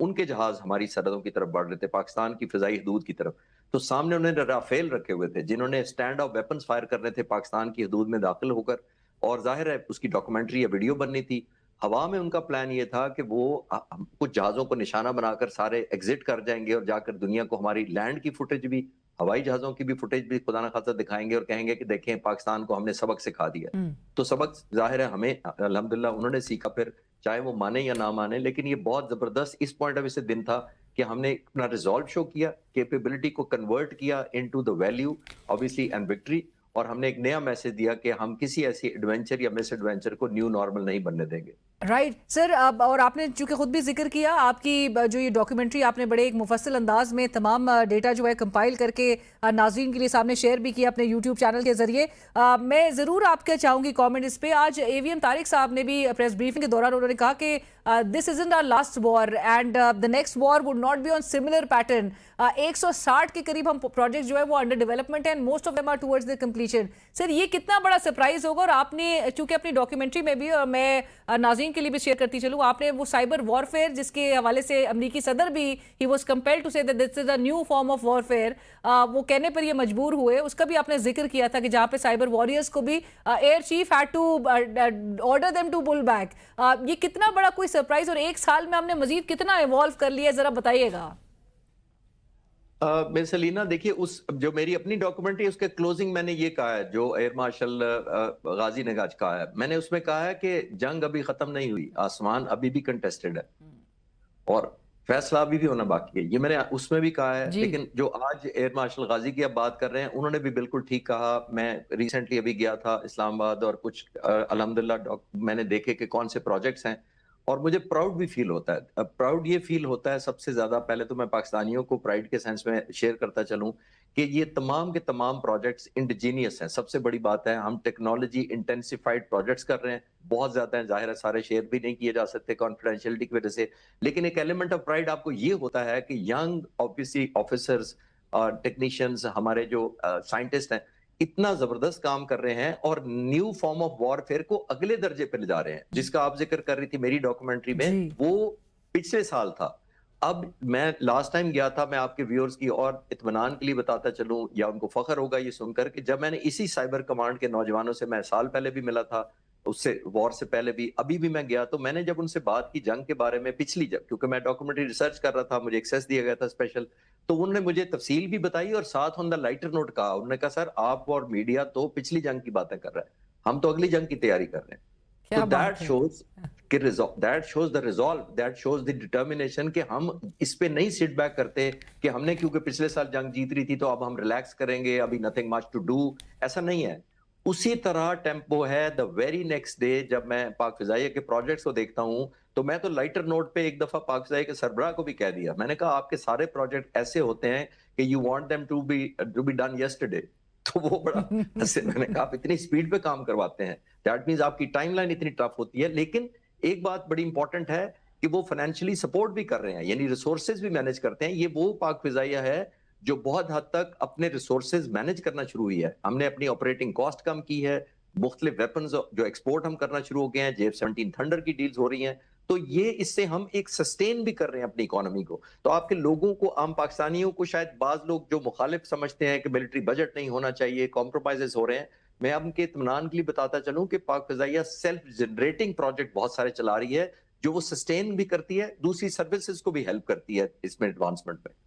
ان کے جہاز ہماری سرحدوں کی طرف بڑھ رہے تھے، پاکستان کی فضائی حدود کی طرف. تو سامنے انہوں نے رافیل رکھے ہوئے تھے جنہوں نے اسٹینڈ آف ویپنز فائر کرنے تھے پاکستان کی حدود میں داخل ہو کر، اور ظاہر ہے اس کی ڈاکومنٹری یا ویڈیو بننی تھی. ہوا میں ان کا پلان یہ تھا کہ وہ کچھ جہازوں کو نشانہ بنا کر سارے ایگزٹ کر جائیں گے اور جا کر دنیا کو ہماری لینڈ کی فوٹیج بھی، ہوائی جہازوں کی بھی فوٹیج بھی خدا نخواستہ دکھائیں گے اور کہیں گے کہ دیکھیں پاکستان کو ہم نے سبق سکھا دیا. تو سبق ظاہر ہے ہمیں الحمدللہ انہوں نے سیکھا، پھر چاہے وہ مانے یا نہ مانے. لیکن یہ بہت زبردست اس پوائنٹ آف ویو سے دن تھا کہ ہم نے اپنا ریزالو شو کیا، کیپیبلٹی کو کنورٹ کیا into the value obviously and victory, اور ہم نے ایک نیا میسج دیا کہ ہم کسی ایسی ایڈونچر یا مس ایڈونچر کو نیو نارمل نہیں بننے دیں گے. رائٹ سر، اور آپ نے چونکہ خود بھی ذکر کیا آپ کی جو یہ ڈاکیومنٹری آپ نے بڑے ایک مفصل انداز میں تمام ڈیٹا جو ہے کمپائل کر کے ناظرین کے لیے سامنے شیئر بھی کیا اپنے یوٹیوب چینل کے ذریعے. میں ضرور آپ کا چاہوں گی کامنٹ اس پہ. آج اے وی ایم طارق صاحب نے بھی پریس بریفنگ کے دوران انہوں نے کہا کہ this isn't our last war and the next war would not be on similar pattern. 160 کے قریب ہم پروجیکٹ جو ہے وہ انڈر ڈیولپمنٹ ہیں and most of them are towards the completion. Sir یہ کتنا بڑا سرپرائز ہوگا؟ اور آپ نے چونکہ اپنی ڈاکیومنٹری میں بھی، اور میں ناظرین کے لیے بھی شیئر کرتی چلوں، آپ نے وہ سائبر وارفیئر جس کے حوالے سے امریکی صدر بھی ہی واز کمپیلڈ ٹو سے that this is a new form of warfare, وہ کہنے پر یہ مجبور ہوئے، اس کا بھی آپ نے ذکر کیا تھا کہ جہاں پہ سائبر واریئرز کو بھی air chief had to order them to pull back. یہ کتنا بڑا کوئی سرپرائز، اور ایک سال میں ہم نے مزید کتنا ایوالو کر لیا، ذرا بتائیے گا. میں سلینا دیکھیے، اس جو میری اپنی ڈاکومنٹری اس کے کلوزنگ میں نے یہ کہا ہے، جو ایئر مارشل غازی نے کہا ہے، میں نے اس میں کہا ہے کہ جنگ ابھی ختم نہیں ہوئی، آسمان ابھی بھی کنٹیسٹڈ ہے اور فیصلہ ابھی بھی ہونا باقی ہے. یہ میں نے اس میں بھی کہا ہے. لیکن جو آج ایئر مارشل غازی کی اب بات کر رہے ہیں، انہوں نے بھی بالکل ٹھیک کہا. میں ریسنٹلی ابھی گیا تھا اسلام آباد اور کچھ الحمدللہ میں نے دیکھے کہ کون سے پروجیکٹس ہیں، اور مجھے پراؤڈ بھی فیل ہوتا ہے. پراؤڈ یہ فیل ہوتا ہے سب سے زیادہ، پہلے تو میں پاکستانیوں کو پرائڈ کے سینس میں شیئر کرتا چلوں کہ یہ تمام کے تمام پروجیکٹس انڈیجینیس ہیں. سب سے بڑی بات ہے ہم ٹیکنالوجی انٹینسیفائڈ پروجیکٹس کر رہے ہیں، بہت زیادہ ہیں، ظاہر ہے سارے شیئر بھی نہیں کیے جا سکتے کانفیڈینشیلٹی کی وجہ سے. لیکن ایک ایلیمنٹ آف پرائڈ آپ کو یہ ہوتا ہے کہ ینگ آبویسلی آفیسرز اور ٹیکنیشینز، ہمارے جو سائنٹسٹ ہیں، اتنا زبردست کام کر رہے ہیں اور نیو فارم آف وارفیئر کو اگلے درجے پہ لے جا رہے ہیں، جس کا آپ ذکر کر رہی تھی میری ڈاکومنٹری میں. وہ پچھلے سال تھا. اب میں لاسٹ ٹائم گیا تھا، میں آپ کے ویورز کی اور اطمینان کے لیے بتاتا چلوں، یا ان کو فخر ہوگا یہ سن کر، کہ جب میں نے اسی سائبر کمانڈ کے نوجوانوں سے، میں سال پہلے بھی ملا تھا، اس سے وار سے پہلے بھی، ابھی بھی میں گیا، تو میں نے جب ان سے بات کی جنگ کے بارے میں پچھلی جب، کیونکہ میں ڈاکومنٹری ریسرچ کر رہا تھا، مجھے ایکسیس دیا گیا تھا اسپیشل، تو انہوں نے مجھے تفصیل بھی بتائی اور ساتھ آن دا لائٹر نوٹ کہا. انہوں نے کہا سر آپ اور میڈیا تو پچھلی جنگ کی باتیں کر رہے ہیں، ہم تو اگلی جنگ کی تیاری کر رہے ہیں. So that shows the resolve, that shows the determination کہ ہم اس پہ نہیں سٹ بیک کرتے کہ ہم نے کیونکہ پچھلے سال جنگ جیت رہی تھی تو اب ہم ریلیکس کریں گے، ابھی nothing much to do. ایسا نہیں ہے. اسی طرح ٹیمپو ہے. دا ویری نیکسٹ ڈے جب میں پاک فضائیہ کے پروجیکٹس کو دیکھتا ہوں تو میں تو لائٹر نوٹ پہ ایک دفعہ پاک فضائیہ کے سربراہ کو بھی کہہ دیا، میں نے کہا آپ کے سارے پروجیکٹ ایسے ہوتے ہیں کہ you want them to be done yesterday. تو وہ بڑا میں نے کہا آپ اتنی سپیڈ پہ کام کرواتے ہیں، دیٹ مینز آپ کی ٹائم لائن اتنی ٹف ہوتی ہے. لیکن ایک بات بڑی امپورٹنٹ ہے کہ وہ فائنینشلی سپورٹ بھی کر رہے ہیں، یعنی ریسورسز بھی مینج کرتے ہیں. یہ وہ پاک فضائیہ ہے جو بہت حد تک اپنے ریسورسز مینج کرنا شروع ہوئی ہے. ہم نے اپنی آپریٹنگ کاسٹ کم کی ہے، مختلف ویپنز جو ایکسپورٹ ہم کرنا شروع ہو گئے ہیں، JF-17 تھنڈر کی ڈیلز ہو رہی ہیں، تو یہ اس سے ہم ایک سسٹین بھی کر رہے ہیں اپنی اکانومی کو. تو آپ کے لوگوں کو، عام پاکستانیوں کو، شاید بعض لوگ جو مخالف سمجھتے ہیں کہ ملٹری بجٹ نہیں ہونا چاہیے، کمپرومائزز ہو رہے ہیں، میں اب ان کے اطمینان کے لیے بتاتا چلوں کہ پاک فضائیہ سیلف جنریٹنگ پروجیکٹ بہت سارے چلا رہی ہے جو وہ سسٹین بھی کرتی ہے، دوسری سروسز کو بھی ہیلپ کرتی ہے اس میں ایڈوانسمنٹ میں.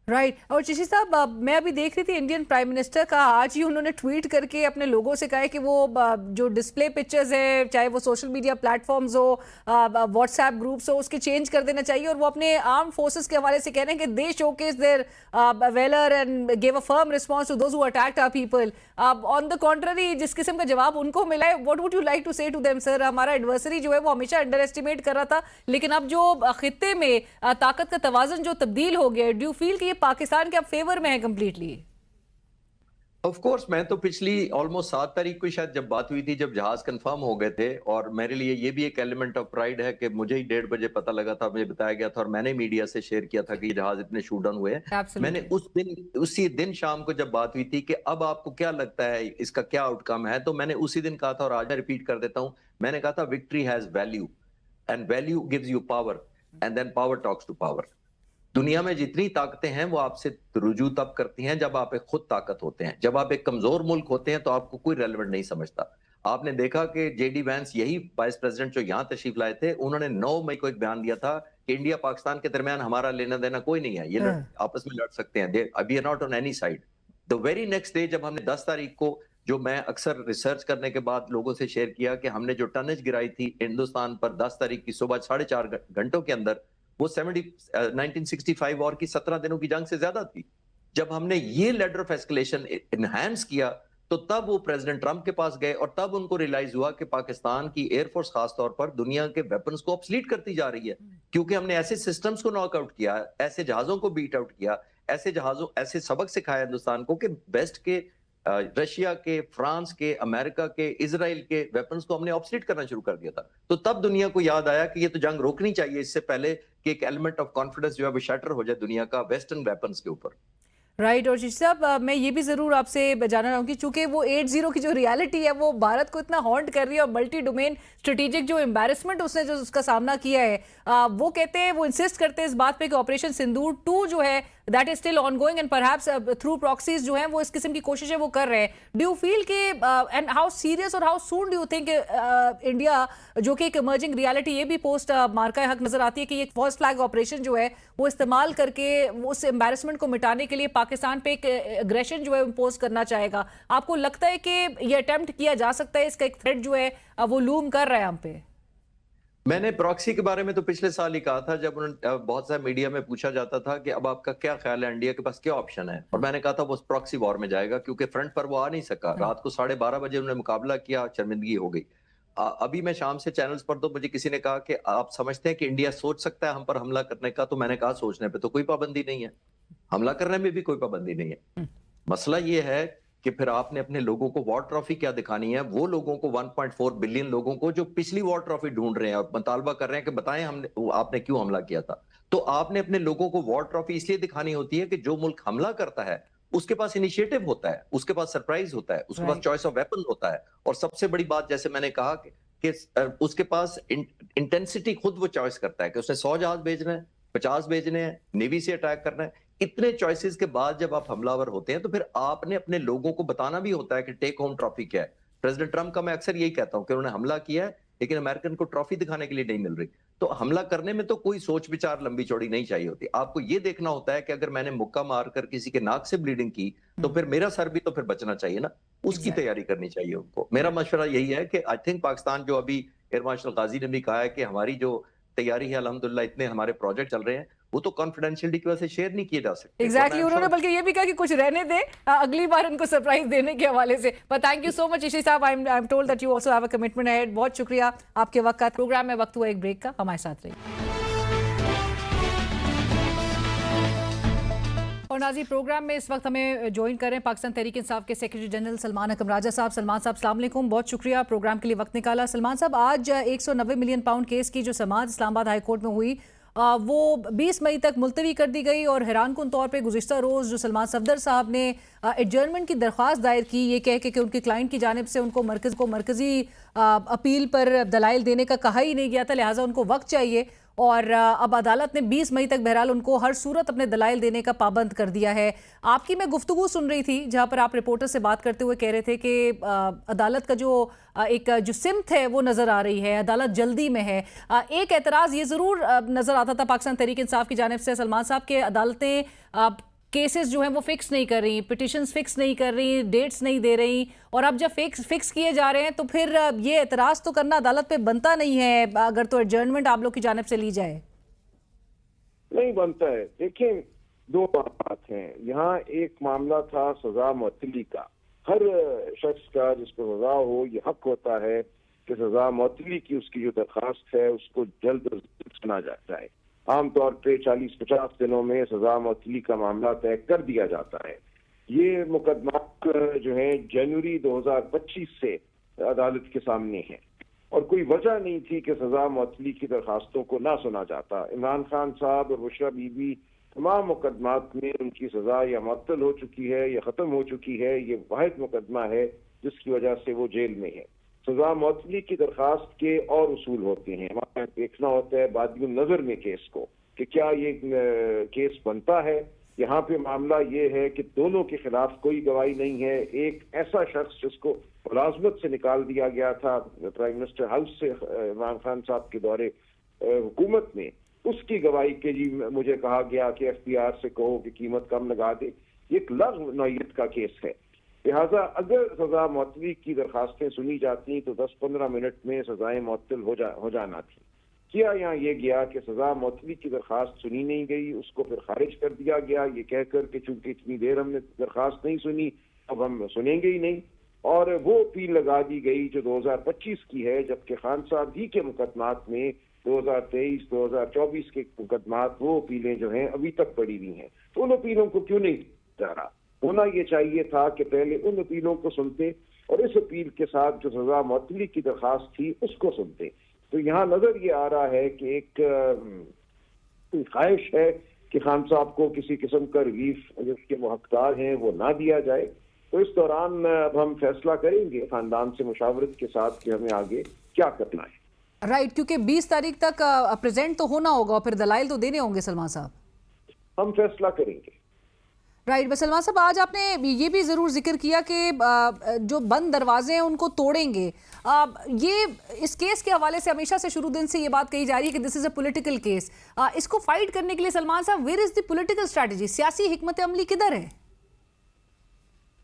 رائٹ. اور چشتی صاحب، میں ابھی دیکھ رہی تھی انڈین پرائم منسٹر کا آج ہی انہوں نے ٹویٹ کر کے اپنے لوگوں سے کہا ہے کہ وہ جو ڈسپلے پکچرز ہیں، چاہے وہ سوشل میڈیا پلیٹ فارمز ہو، واٹس ایپ گروپس ہو، اس کے چینج کر دینا چاہیے. اور وہ اپنے آرم فورسز کے حوالے سے کہہ رہے ہیں کہ they showcased their valour and gave a firm response to those who attacked our people. On the contrary جس قسم کا جواب ان کو ملا ہے، what would you like to say to them? Sir, ہمارا ایڈورسری جو ہے وہ ہمیشہ انڈر ایسٹیمیٹ کر رہا تھا، لیکن اب جو خطے میں طاقت کا توازن جو تبدیل ہو گیا ہے، ڈو یو فیل کہ یہ پاکستان کے اب فیور میں ہے کمپلیٹلی؟ آف کورس، میں تو پچھلی آلموسٹ 7 تاریخ کو شاید جب بات ہوئی تھی، جب جہاز کنفرم ہو گئے تھے، اور میرے لیے یہ بھی ایک ایلیمنٹ آف پرائڈ ہے کہ مجھے ہی 1:30 بجے پتہ لگا تھا، مجھے بتایا گیا تھا اور میں نے میڈیا سے شیئر کیا تھا کہ یہ جہاز اتنے شوٹ ڈاؤن ہوئے ہیں. میں نے اسی دن شام کو جب بات ہوئی تھی کہ اب آپ کو کیا لگتا ہے اس کا کیا آؤٹ کم ہے، تو میں نے اسی دن کہا تھا، اور آج میں ریپیٹ کر دیتا ہوں، میں نے کہا تھا victory has value and value gives you power. and then power talks to power. دنیا میں جتنی طاقتیں ہیں وہ آپ سے رجوع تب کرتی ہیں جب آپ ایک خود طاقت ہوتے ہیں. جب آپ ایک کمزور ملک ہوتے ہیں تو آپ کو کوئی ریلیونٹ نہیں سمجھتا. آپ نے دیکھا کہ جے ڈی وینس یہی وائس پریزیڈنٹ جو یہاں تشریف لائے تھے, انہوں نے 9 مئی کو ایک بیان دیا تھا کہ انڈیا پاکستان کے درمیان ہمارا لینا دینا کوئی نہیں ہے, یہ آپس میں لڑ سکتے ہیں, ابھی are not on any side. The very next day جب ہم نے 10 تاریخ کو, جو میں اکثر ریسرچ کرنے کے بعد لوگوں سے شیئر کیا کہ ہم نے جو ٹنج گرائی تھی ہندوستان پر 10 تاریخ کی صبح 4.5 گھنٹوں کے اندر, وہ 1965 وار کی 17 دنوں کی جنگ سے زیادہ تھی. جب ہم نے یہ لیڈر آف ایسکلیشن انہینس کیا تو تب وہ پریزیڈنٹ ٹرمپ کے پاس گئے, اور تب ان کو ریلائز ہوا کہ پاکستان کی ایئر فورس خاص طور پر دنیا کے ویپنز کو آبسلیٹ کرتی جا رہی ہے, کیونکہ ہم نے ایسے سسٹمز کو ناک آؤٹ کیا, ایسے جہازوں کو بیٹ آؤٹ کیا, ایسے سبق سکھایا ہندوستان کو کہ بیسٹ کے, رشیا کے, فرانس کے, امریکہ کے, اسرائیل کے ویپنز کو ہم نے آبسلیٹ کرنا شروع کر دیا تھا. تو تب دنیا کو یاد آیا کہ یہ تو جنگ روکنی چاہیے اس سے پہلے کہ ایک ایلیمنٹ آف کانفیڈنس جو ہے وہ شیٹر ہو جائے دنیا کا ویسٹرن ویپنز کے اوپر. رائٹ. اور ششی صاحب, میں یہ بھی ضرور آپ سے جاننا چاہوں گی, چونکہ وہ 8-0 کی جو ریالٹی ہے وہ بھارت کو اتنا ہانٹ کر رہی ہے, اور ملٹی ڈومین اسٹریٹجک جو امبیرسمنٹ اس نے جو اس کا سامنا کیا ہے, وہ کہتے ہیں, وہ انسسٹ کرتے ہیں اس بات پہ کہ آپریشن سندور 2 جو ہے that is still ongoing and perhaps through proxies جو ہیں وہ اس قسم کی کوششیں وہ کر رہے ہیں. Do you feel کہ and how serious or how soon do you think India, جو کہ ایک ایمرجنگ ریالٹی یہ بھی پوسٹ مارکہ حق نظر آتی ہے کہ یہ فرسٹ فلیگ آپریشن جو ہے وہ استعمال کر کے اس امبیرسمنٹ کو مٹانے کے لیے پاکستان پہ ایک اگریشن جو ہے امپوز کرنا چاہے گا؟ آپ کو لگتا ہے کہ یہ اٹیمپٹ کیا جا سکتا ہے, اس کا ایک تھریٹ جو ہے وہ لوم کر رہا ہے ہم پہ؟ میں نے پراکسی کے بارے میں تو پچھلے سال ہی کہا تھا, جب بہت سارے میڈیا میں پوچھا جاتا تھا کہ اب آپ کا کیا خیال ہے, انڈیا کے پاس کیا آپشن ہے, اور میں نے کہا تھا وہ پراکسی وار میں جائے گا, کیونکہ فرنٹ پر وہ آ نہیں سکا. رات کو 12:30 بجے انہوں نے مقابلہ کیا, شرمندگی ہو گئی. ابھی میں شام سے چینلز پر, تو مجھے کسی نے کہا کہ آپ سمجھتے ہیں کہ انڈیا سوچ سکتا ہے ہم پر حملہ کرنے کا, تو میں نے کہا سوچنے پہ تو کوئی پابندی نہیں ہے, حملہ کرنے میں بھی کوئی پابندی نہیں ہے. مسئلہ یہ ہے کہ پھر آپ نے اپنے لوگوں کو وار ٹرافی کیا دکھانی ہے, وہ لوگوں کو 1.4 بلین لوگوں کو جو پچھلی وار ٹرافی ڈھونڈ رہے ہیں اور مطالبہ کر رہے ہیں کہ بتائیں آپ نے کیوں حملہ کیا تھا. تو آپ نے اپنے لوگوں کو وار ٹرافی اس لیے دکھانی ہوتی ہے کہ جو ملک حملہ کرتا ہے اس کے پاس انیشیٹو ہوتا ہے, اس کے پاس سرپرائز ہوتا ہے, اس کے پاس چوائس آف ویپن ہوتا ہے, اور سب سے بڑی بات جیسے میں نے کہا کہ اس کے پاس انٹینسٹی خود وہ چوائس کرتا ہے کہ اس نے 100 جہاز بھیجنا ہے, 50 بھیجنے ہیں, نیوی سے اٹیک کرنا ہے. اتنے چوائسز کے بعد جب آپ حملہ ور ہوتے ہیں تو پھر آپ نے اپنے لوگوں کو بتانا بھی ہوتا ہے کہ ٹیک ہوم ٹرافی کیا ہے. پریزیڈنٹ ٹرمپ کا میں اکثر یہی کہتا ہوں کہ انہوں نے حملہ کیا ہے لیکن امریکن کو ٹرافی دکھانے کے لیے نہیں مل رہی. تو حملہ کرنے میں تو کوئی سوچ بچار لمبی چوڑی نہیں چاہیے ہوتی. آپ کو یہ دیکھنا ہوتا ہے کہ اگر میں نے مکہ مار کر کسی کے ناک سے بلیڈنگ کی تو پھر میرا سر بھی تو پھر بچنا چاہیے نا, اس کی تیاری کرنی چاہیے ان کو. میرا مشورہ یہی ہے کہ آئی تھنک پاکستان, جو ابھی ایئر مارشل غازی نے بھی کہا ہے کہ ہماری جو تیاری ہے الحمدللہ, اتنے ہمارے پروجیکٹ چل رہے ہیں, وہ تو کانفیڈینشیلٹی کی وجہ سے شیئر نہیں کیے جا سکتے. ایگزیکٹلی, انہوں نے بلکہ یہ بھی کہا کہ کچھ رہنے دیں, اگلی بار ان کو سرپرائز دینے کے حوالے سے. بٹ تھینک یو سو مچ عشی صاحب, I am told that you also have a commitment ahead. بہت شکریہ آپ کے وقت کا. پروگرام میں وقت ہوا ایک بریک کا, ہمارے ساتھ رہیے. اور ناظرین, پروگرام میں اس وقت ہمیں جوائن کریں پاکستان تحریک انصاف کے سیکرٹری جنرل سلمان اکرم راجہ صاحب. سلمان صاحب السلام علیکم, بہت شکریہ پروگرام کے لیے وقت نکالا. سلمان صاحب, آج 190 ملین پاؤنڈ کیس کی جو سماعت اسلام آباد ہائی کورٹ میں ہوئی وہ 20 مئی تک ملتوی کر دی گئی, اور حیران کن طور پہ گزشتہ روز جو سلمان صفدر صاحب نے ایڈجرنمنٹ کی درخواست دائر کی, یہ کہہ کے کہ ان کے کلائنٹ کی جانب سے ان کو مرکزی اپیل پر دلائل دینے کا کہا ہی نہیں گیا تھا, لہٰذا ان کو وقت چاہیے, اور اب عدالت نے 20 مئی تک بہرحال ان کو ہر صورت اپنے دلائل دینے کا پابند کر دیا ہے. آپ کی میں گفتگو سن رہی تھی جہاں پر آپ رپورٹر سے بات کرتے ہوئے کہہ رہے تھے کہ عدالت کا جو سمت ہے وہ نظر آ رہی ہے, عدالت جلدی میں ہے. ایک اعتراض یہ ضرور نظر آتا تھا پاکستان تحریک انصاف کی جانب سے سلمان صاحب کے عدالتیں کیسز جو ہیں وہ فکس نہیں کر رہی, پٹیشنز فکس نہیں کر رہی, ڈیٹس نہیں دے رہی, اور اب جب فکس کیے جا رہے ہیں تو پھر یہ اعتراض تو کرنا عدالت پہ بنتا نہیں ہے اگر تو ایڈجرنمنٹ آپ لوگ کی جانب سے لی جائے. نہیں بنتا ہے. دیکھیں, دو بات ہیں یہاں. ایک معاملہ تھا سزا معطلی کا. ہر شخص کا جس کو سزا ہو یہ حق ہوتا ہے کہ سزا معطلی کی اس کی جو درخواست ہے اس کو جلد از جلد سنا جاتا ہے. عام طور پہ 40-50 دنوں میں سزا معطلی کا معاملہ طے کر دیا جاتا ہے. یہ مقدمات جو ہیں جنوری 2025 سے عدالت کے سامنے ہیں, اور کوئی وجہ نہیں تھی کہ سزا معطلی کی درخواستوں کو نہ سنا جاتا. عمران خان صاحب اور بشرا بی بی تمام مقدمات میں ان کی سزا یا معطل ہو چکی ہے یا ختم ہو چکی ہے. یہ واحد مقدمہ ہے جس کی وجہ سے وہ جیل میں ہے. سزا معطلی کی درخواست کے اور اصول ہوتے ہیں. ہمارا دیکھنا ہوتا ہے بادی النظر میں کیس کو کہ کیا یہ کیس بنتا ہے. یہاں پہ معاملہ یہ ہے کہ دونوں کے خلاف کوئی گواہی نہیں ہے. ایک ایسا شخص جس کو ملازمت سے نکال دیا گیا تھا پرائم منسٹر ہاؤس سے عمران خان صاحب کے دورے حکومت میں, اس کی گواہی کے جی مجھے کہا گیا کہ ایف بی آر سے کہو کہ قیمت کم لگا دے. یہ ایک لغو نوعیت کا کیس ہے. لہٰذا اگر سزا معطلی کی درخواستیں سنی جاتی تو 10-15 منٹ میں سزائیں معطل ہو جانا تھی. کیا یہاں یہ گیا کہ سزا معطلی کی درخواست سنی نہیں گئی, اس کو پھر خارج کر دیا گیا یہ کہہ کر کہ چونکہ اتنی دیر ہم نے درخواست نہیں سنی اب ہم سنیں گے ہی نہیں, اور وہ اپیل لگا دی گئی جو 2025 کی ہے, جبکہ خان صاحب ہی کے مقدمات میں 2023-2024 کے مقدمات وہ اپیلیں جو ہیں ابھی تک پڑی ہوئی ہیں. تو ان اپیلوں کو کیوں نہیں جا رہا؟ ہونا یہ چاہیے تھا کہ پہلے ان اپیلوں کو سنتے اور اس اپیل کے ساتھ جو سزا معطلی کی درخواست تھی اس کو سنتے. تو یہاں نظر یہ آ رہا ہے کہ ایک خواہش ہے کہ خان صاحب کو کسی قسم کا ریلیف جس کے وہ حقدار ہیں وہ نہ دیا جائے. تو اس دوران اب ہم فیصلہ کریں گے خاندان سے مشاورت کے ساتھ کہ ہمیں آگے کیا کرنا ہے. رائٹ, کیونکہ 20 تاریخ تک پریزنٹ تو ہونا ہوگا اور پھر دلائل تو دینے ہوں گے سلمان صاحب. ہم فیصلہ کریں گے. رائٹ, سلمان صاحب آج آپ نے یہ بھی ضرور ذکر کیا کہ جو بند دروازے ہیں ان کو توڑیں گے. یہ اس کیس کے حوالے سے ہمیشہ سے شروع دن سے یہ بات کہی جا رہی ہے کہ دس از اے پولیٹیکل کیس. اس کو فائٹ کرنے کے لیے سلمان صاحب where is the political strategy, سیاسی حکمت عملی کدھر ہے؟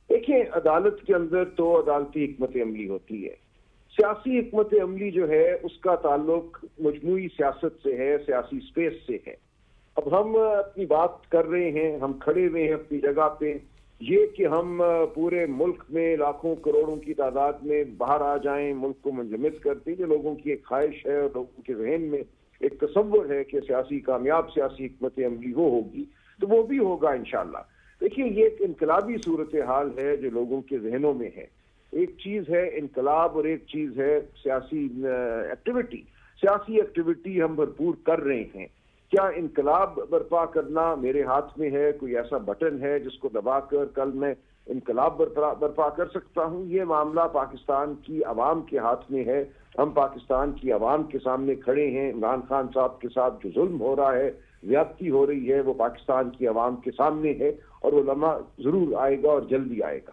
دیکھیں, عدالت کے اندر تو عدالتی حکمت عملی ہوتی ہے. سیاسی حکمت عملی جو ہے اس کا تعلق مجموعی سیاست سے ہے, سیاسی سپیس سے ہے. اب ہم اپنی بات کر رہے ہیں, ہم کھڑے ہوئے ہیں اپنی جگہ پہ. یہ کہ ہم پورے ملک میں لاکھوں کروڑوں کی تعداد میں باہر آ جائیں, ملک کو منجمد کرتے ہیں, یہ لوگوں کی ایک خواہش ہے اور لوگوں کے ذہن میں ایک تصور ہے کہ کامیاب سیاسی حکمت عملی وہ ہوگی, تو وہ بھی ہوگا انشاءاللہ. دیکھیے, یہ ایک انقلابی صورتحال ہے جو لوگوں کے ذہنوں میں ہے. ایک چیز ہے انقلاب اور ایک چیز ہے سیاسی ایکٹیویٹی. سیاسی ایکٹیویٹی ہم بھرپور کر رہے ہیں. کیا انقلاب برپا کرنا میرے ہاتھ میں ہے؟ کوئی ایسا بٹن ہے جس کو دبا کر کل میں انقلاب برپا کر سکتا ہوں؟ یہ معاملہ پاکستان کی عوام کے ہاتھ میں ہے. ہم پاکستان کی عوام کے سامنے کھڑے ہیں. عمران خان صاحب کے ساتھ جو ظلم ہو رہا ہے, زیادتی ہو رہی ہے, وہ پاکستان کی عوام کے سامنے ہے اور وہ لمحہ ضرور آئے گا اور جلدی آئے گا.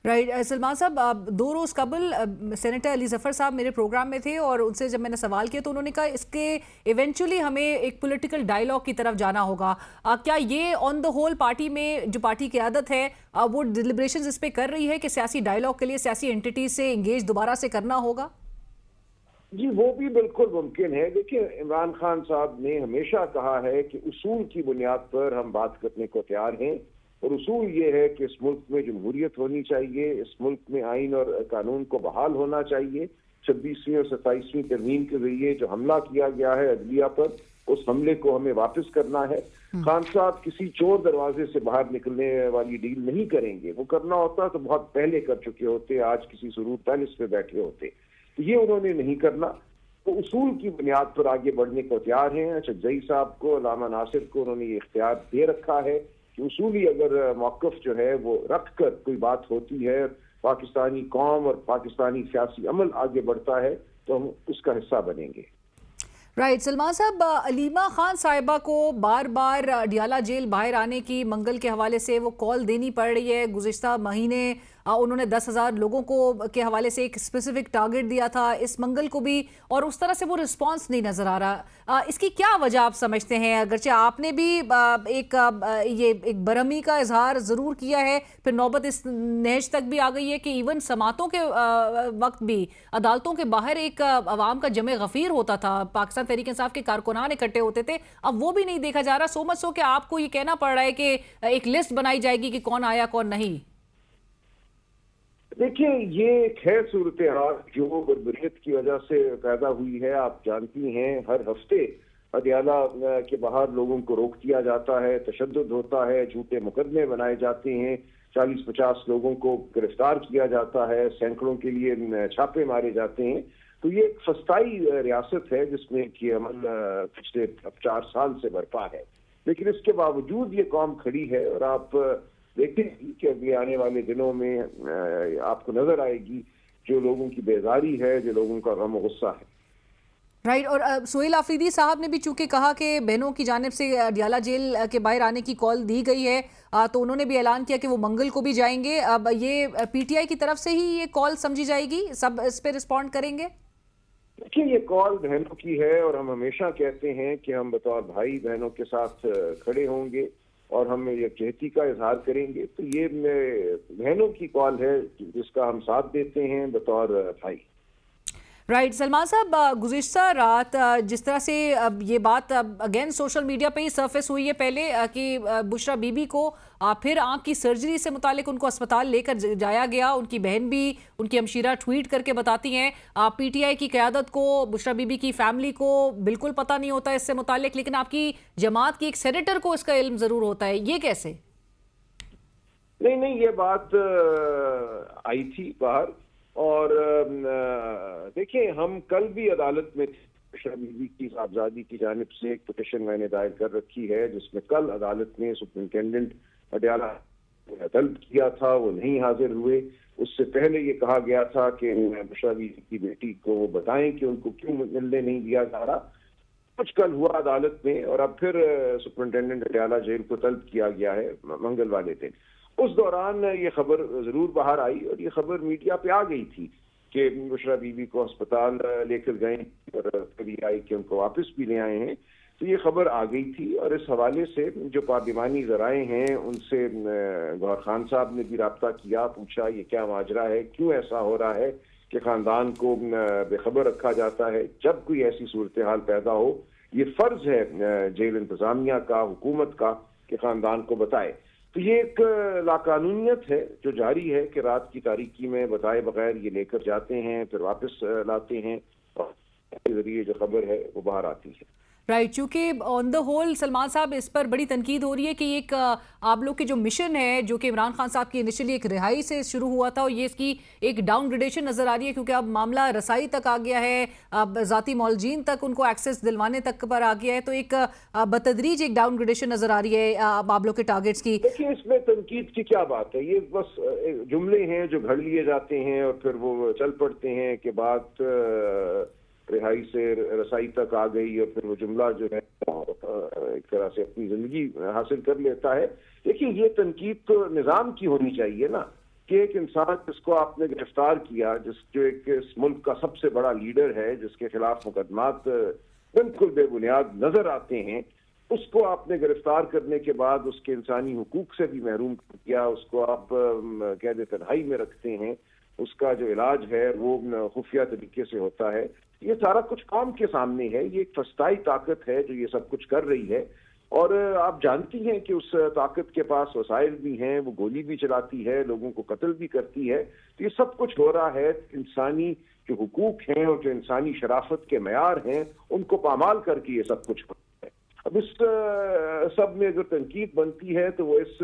رائٹ, سلمان صاحب 2 روز قبل سینیٹر علی ظفر صاحب میرے پروگرام میں تھے اور ان سے جب میں نے سوال کیا تو انہوں نے کہا اس کے ایونچولی ہمیں ایک پولیٹیکل ڈائیلاگ کی طرف جانا ہوگا. کیا یہ آن دا ہول پارٹی میں جو پارٹی کی عادت ہے وہ ڈیلیبریشنز اس پہ کر رہی ہے کہ سیاسی ڈائیلاگ کے لیے سیاسی انٹیٹیز سے انگیج دوبارہ سے کرنا ہوگا؟ جی, وہ بھی بالکل ممکن ہے. دیکھیں, عمران خان صاحب نے ہمیشہ کہا ہے کہ اصول کی بنیاد پر ہم بات کرنے کو تیار ہیں, اور اصول یہ ہے کہ اس ملک میں جمہوریت ہونی چاہیے, اس ملک میں آئین اور قانون کو بحال ہونا چاہیے. 26ویں اور 27ویں ترمیم کے ذریعے جو حملہ کیا گیا ہے عدلیہ پر, اس حملے کو ہمیں واپس کرنا ہے. خان صاحب کسی چور دروازے سے باہر نکلنے والی ڈیل نہیں کریں گے. وہ کرنا ہوتا تو بہت پہلے کر چکے ہوتے, آج کسی سرور پیلس پہ بیٹھے ہوتے. یہ انہوں نے نہیں کرنا. تو اصول کی بنیاد پر آگے بڑھنے کو تیار ہیں. چکزئی صاحب کو, علامہ ناصر کو انہوں نے یہ اختیار دے رکھا ہے کہ اصولی اگر موقف جو ہے وہ رکھ کر کوئی بات ہوتی ہے, پاکستانی قوم اور پاکستانی سیاسی عمل آگے بڑھتا ہے, تو ہم اس کا حصہ بنیں گے. رائٹ, سلمان صاحب علیمہ خان صاحبہ کو بار بار ڈیالہ جیل باہر آنے کی منگل کے حوالے سے وہ کال دینی پڑ رہی ہے. گزشتہ مہینے انہوں نے 10,000 لوگوں کو کے حوالے سے ایک اسپیسیفک ٹارگٹ دیا تھا, اس منگل کو بھی, اور اس طرح سے وہ رسپانس نہیں نظر آ رہا. اس کی کیا وجہ آپ سمجھتے ہیں؟ اگرچہ آپ نے بھی ایک برہمی کا اظہار ضرور کیا ہے, پھر نوبت اس نہج تک بھی آ گئی ہے کہ ایون سماعتوں کے وقت بھی عدالتوں کے باہر ایک عوام کا جمع غفیر ہوتا تھا, پاکستان تحریک انصاف کے کارکنان اکٹھے ہوتے تھے. اب وہ بھی نہیں دیکھا جا رہا, سو مچ سو کہ آپ کو یہ کہنا پڑ رہا ہے کہ ایک لسٹ بنائی جائے گی کہ کون آیا کون نہیں. دیکھیں, یہ ایک ہے صورتحال جو بربریت کی وجہ سے پیدا ہوئی ہے. آپ جانتی ہیں ہر ہفتے عدالہ کے باہر لوگوں کو روک دیا جاتا ہے, تشدد ہوتا ہے, جھوٹے مقدمے بنائے جاتے ہیں, 40-50 لوگوں کو گرفتار کیا جاتا ہے, سینکڑوں کے لیے چھاپے مارے جاتے ہیں. تو یہ ایک فسطائی ریاست ہے جس میں کہ عمل پچھلے 4 سال سے برپا ہے. لیکن اس کے باوجود یہ قوم کھڑی ہے, اور آپ دیکھیں گی کہ ابھی آنے والے دنوں میں آپ کو نظر آئے گی جو لوگوں کی بیزاری ہے, جو لوگوں کا غم و غصہ ہے. رائٹ. اور سہیل آفریدی صاحب نے بھی چونکہ کہا کہ بہنوں کی جانب سے اڈیالہ جیل کے باہر آنے کی کال دی گئی ہے, تو انہوں نے بھی اعلان کیا کہ وہ منگل کو بھی جائیں گے. اب یہ پی ٹی آئی کی طرف سے ہی یہ کال سمجھی جائے گی, سب اس پہ رسپونڈ کریں گے؟ دیکھیے, یہ کال بہنوں کی ہے اور ہم ہمیشہ کہتے ہیں کہ ہم بطور بھائی بہنوں کے ساتھ کھڑے ہوں گے اور ہم یکجہتی کا اظہار کریں گے. تو یہ بہنوں کی کال ہے جس کا ہم ساتھ دیتے ہیں بطور بھائی. رائٹ. سلمان صاحب, گزشتہ رات جس طرح سے یہ بات اگین سوشل میڈیا پہ ہی سرفیس ہوئی ہے پہلے کہ بشرا بی بی کو پھر آنکھ کی سرجری سے متعلق ان کو اسپتال لے کر جایا گیا. ان کی بہن بھی, ان کی ہمشیرہ ٹویٹ کر کے بتاتی ہیں پی ٹی آئی کی قیادت کو, بشرا بی بی کی فیملی کو بالکل پتہ نہیں ہوتا اس سے متعلق, لیکن آپ کی جماعت کی ایک سینیٹر کو اس کا علم ضرور ہوتا ہے. یہ کیسے؟ نہیں, یہ بات آئی تھی باہر. اور دیکھیں, ہم کل بھی عدالت میں بشرا بی بی کی صاحبزادی کی جانب سے ایک پٹیشن میں نے دائر کر رکھی ہے, جس میں کل عدالت نے سپرنٹینڈنٹ اڈیالہ طلب کیا تھا, وہ نہیں حاضر ہوئے. اس سے پہلے یہ کہا گیا تھا کہ بشرا بی بی کی بیٹی کو وہ بتائیں کہ ان کو کیوں ملنے نہیں دیا جا رہا. کچھ کل ہوا عدالت میں, اور اب پھر سپرنٹینڈنٹ اڈیالہ جیل کو طلب کیا گیا ہے منگل والے دن. اس دوران یہ خبر ضرور باہر آئی اور یہ خبر میڈیا پہ آ گئی تھی کہ بشرا بی بی کو اسپتال لے کر گئے اور کبھی آئی کہ ان کو واپس بھی لے آئے ہیں. تو یہ خبر آ گئی تھی, اور اس حوالے سے جو پارلیمانی ذرائع ہیں ان سے گوہر خان صاحب نے بھی رابطہ کیا, پوچھا یہ کیا ماجرا ہے, کیوں ایسا ہو رہا ہے کہ خاندان کو بے خبر رکھا جاتا ہے. جب کوئی ایسی صورتحال پیدا ہو, یہ فرض ہے جیل انتظامیہ کا, حکومت کا, کہ خاندان کو بتائے. تو یہ ایک لاقانونیت ہے جو جاری ہے کہ رات کی تاریکی میں بتائے بغیر یہ لے کر جاتے ہیں, پھر واپس لاتے ہیں, اور کے ذریعے جو خبر ہے وہ باہر آتی ہے. رائٹ. چونکہ آن دا ہول سلمان صاحب اس پر بڑی تنقید ہو رہی ہے کہ ایک آپ لوگ کے جو مشن ہے جو کہ عمران خان صاحب کی انیشلی ایک رہائی سے شروع ہوا تھا, اور یہ اس کی ایک ڈاؤن گریڈیشن نظر آ رہی ہے, کیونکہ اب معاملہ رسائی تک آ گیا ہے, اب ذاتی معالجین تک ان کو ایکسیس دلوانے تک پر آ گیا ہے. تو ایک بتدریج ایک ڈاؤن گریڈیشن نظر آ رہی ہے آپ لوگ کے ٹارگیٹس کی. دیکھیے, اس میں تنقید کی کیا بات ہے, یہ بس جملے ہیں جو گھڑ لیے جاتے ہیں اور پھر وہ چل پڑتے ہیں کہ بات رہائی سے رسائی تک آ گئی, اور پھر وہ جملہ جو ہے ایک طرح سے اپنی زندگی حاصل کر لیتا ہے. دیکھیں, یہ تنقید تو نظام کی ہونی چاہیے نا, کہ ایک انسان جس کو آپ نے گرفتار کیا, جو ایک اس ملک کا سب سے بڑا لیڈر ہے, جس کے خلاف مقدمات بالکل بے بنیاد نظر آتے ہیں, اس کو آپ نے گرفتار کرنے کے بعد اس کے انسانی حقوق سے بھی محروم کیا, اس کو آپ قید تنہائی میں رکھتے ہیں, اس کا جو علاج ہے وہ خفیہ طریقے سے ہوتا ہے. یہ سارا کچھ قوم کے سامنے ہے, یہ ایک فسطائی طاقت ہے جو یہ سب کچھ کر رہی ہے, اور آپ جانتی ہیں کہ اس طاقت کے پاس وسائل بھی ہیں, وہ گولی بھی چلاتی ہے, لوگوں کو قتل بھی کرتی ہے. تو یہ سب کچھ ہو رہا ہے انسانی جو حقوق ہیں اور جو انسانی شرافت کے معیار ہیں ان کو پامال کر کے یہ سب کچھ ہو رہا ہے. اب اس سب میں اگر تنقید بنتی ہے تو وہ اس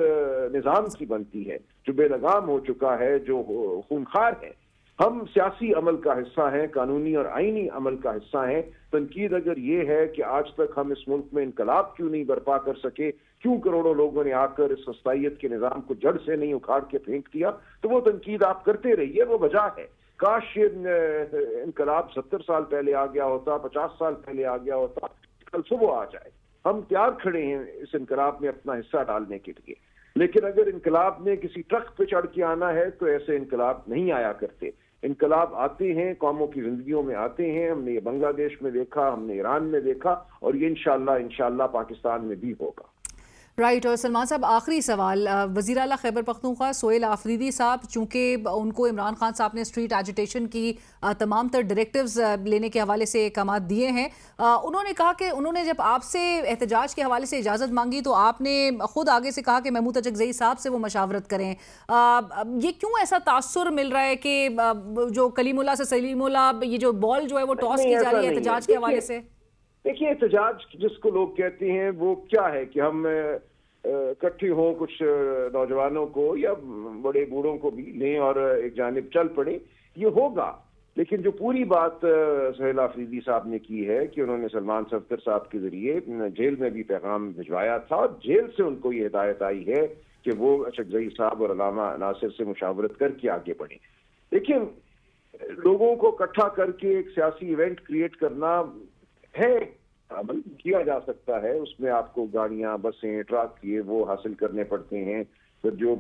نظام کی بنتی ہے جو بے لگام ہو چکا ہے, جو خونخوار ہے. ہم سیاسی عمل کا حصہ ہیں, قانونی اور آئینی عمل کا حصہ ہیں. تنقید اگر یہ ہے کہ آج تک ہم اس ملک میں انقلاب کیوں نہیں برپا کر سکے, کیوں کروڑوں لوگوں نے آ کر اس سستائیت کے نظام کو جڑ سے نہیں اکھاڑ کے پھینک دیا, تو وہ تنقید آپ کرتے رہیے, وہ وجہ ہے. کاش یہ انقلاب 70 سال پہلے آ گیا ہوتا, 50 سال پہلے آ گیا ہوتا, کل صبح آ جائے. ہم تیار کھڑے ہیں اس انقلاب میں اپنا حصہ ڈالنے کے لیے, لیکن اگر انقلاب میں کسی ٹرک پہ چڑھ کے آنا ہے تو ایسے انقلاب نہیں آیا کرتے. انقلاب آتے ہیں, قوموں کی زندگیوں میں آتے ہیں. ہم نے یہ بنگلہ دیش میں دیکھا, ہم نے ایران میں دیکھا, اور یہ انشاءاللہ پاکستان میں بھی ہوگا. رائٹ. اور سلمان صاحب, آخری سوال, وزیر اعلیٰ خیبر پختونخوا سہیل آفریدی صاحب, چونکہ ان کو عمران خان صاحب نے اسٹریٹ ایجیٹیشن کی تمام تر ڈائریکٹیوز لینے کے حوالے سے احکامات دیے ہیں. انہوں نے کہا کہ انہوں نے جب آپ سے احتجاج کے حوالے سے اجازت مانگی تو آپ نے خود آگے سے کہا کہ محمود اچکزئی صاحب سے وہ مشاورت کریں. یہ کیوں ایسا تاثر مل رہا ہے کہ جو کلیم اللہ سے سلیم اللہ, یہ جو بال جو ہے وہ ٹاس کی جا رہی ہے احتجاج کے حوالے سے؟ دیکھیے, احتجاج جس کو لوگ کہتے ہیں وہ کیا ہے کہ ہم اکٹھے ہوں, کچھ نوجوانوں کو یا بڑے بوڑھوں کو بھی لیں اور ایک جانب چل پڑیں, یہ ہوگا. لیکن جو پوری بات سہیل آفریدی صاحب نے کی ہے کہ انہوں نے سلمان صفدر صاحب کے ذریعے جیل میں بھی پیغام بھجوایا تھا, اور جیل سے ان کو یہ ہدایت آئی ہے کہ وہ اچکزئی صاحب اور علامہ ناصر سے مشاورت کر کے آگے بڑھیں. دیکھیں, لوگوں کو اکٹھا کر کے ایک سیاسی ایونٹ کریٹ کرنا ہے، عمل کیا جا سکتا ہے، اس میں آپ کو گاڑیاں، بسیں، ٹرک یہ وہ حاصل کرنے پڑتے ہیں، پھر جو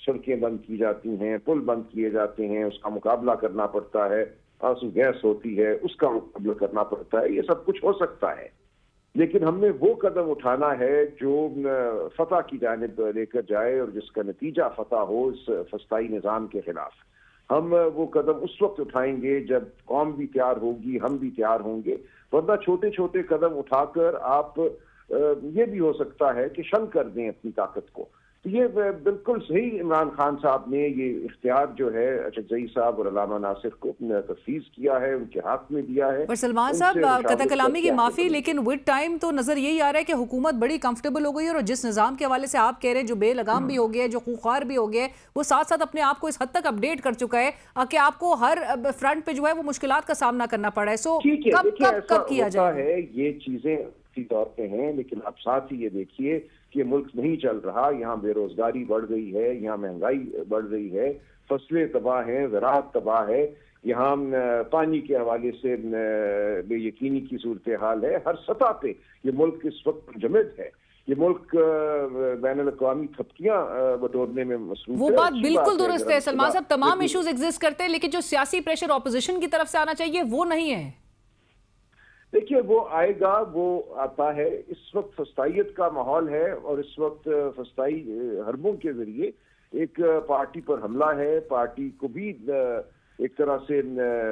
سڑکیں بند کی جاتی ہیں، پل بند کیے جاتے ہیں، اس کا مقابلہ کرنا پڑتا ہے، آنسو گیس ہوتی ہے اس کا مقابلہ کرنا پڑتا ہے، یہ سب کچھ ہو سکتا ہے، لیکن ہم نے وہ قدم اٹھانا ہے جو فتح کی جانب لے کر جائے اور جس کا نتیجہ فتح ہو اس فسطائی نظام کے خلاف۔ ہم وہ قدم اس وقت اٹھائیں گے جب قوم بھی تیار ہوگی، ہم بھی تیار ہوں گے، ورنہ چھوٹے چھوٹے قدم اٹھا کر آپ یہ بھی ہو سکتا ہے کہ شنک کر دیں اپنی طاقت کو۔ تو یہ بالکل صحیح عمران خان صاحب نے یہ اختیار جو ہے اچکزئی صاحب اور علامہ ناصر کو تفویض کیا ہے، ان کے ہاتھ میں دیا ہے۔ پر سلمان صاحب قطع کلامی کی معافی، لیکن ود ٹائم تو نظر یہی آ رہا ہے کہ حکومت بڑی کمفرٹیبل ہو گئی ہے، اور جس نظام کے حوالے سے آپ کہہ رہے ہیں جو بے لگام بھی ہو گیا ہے، جو خوخار بھی ہو گیا ہے، وہ ساتھ ساتھ اپنے آپ کو اس حد تک اپڈیٹ کر چکا ہے کہ آپ کو ہر فرنٹ پہ جو ہے وہ مشکلات کا سامنا کرنا پڑ رہا ہے۔ سو کب کیا جائے؟ یہ چیزیں اسی طور پہ ہیں، لیکن آپ ساتھ ہی یہ دیکھیے کہ ملک نہیں چل رہا، یہاں بے روزگاری بڑھ گئی ہے، یہاں مہنگائی بڑھ گئی ہے، فصلیں تباہ ہیں، زراعت تباہ ہے، یہاں پانی کے حوالے سے بے یقینی کی صورتحال ہے، ہر سطح پہ یہ ملک اس وقت منجمد ہے، یہ ملک بین الاقوامی تھپکیاں بٹورنے میں مصروف ہے۔ وہ بات بالکل درست ہے سلمان صاحب، تمام ایشوز ایگزسٹ کرتے ہیں، لیکن جو سیاسی پریشر اپوزیشن کی طرف سے آنا چاہیے وہ نہیں ہے۔ دیکھیے وہ آئے گا، وہ آتا ہے، اس وقت فسطائیت کا ماحول ہے، اور اس وقت فسطائی حربوں کے ذریعے ایک پارٹی پر حملہ ہے، پارٹی کو بھی ایک طرح سے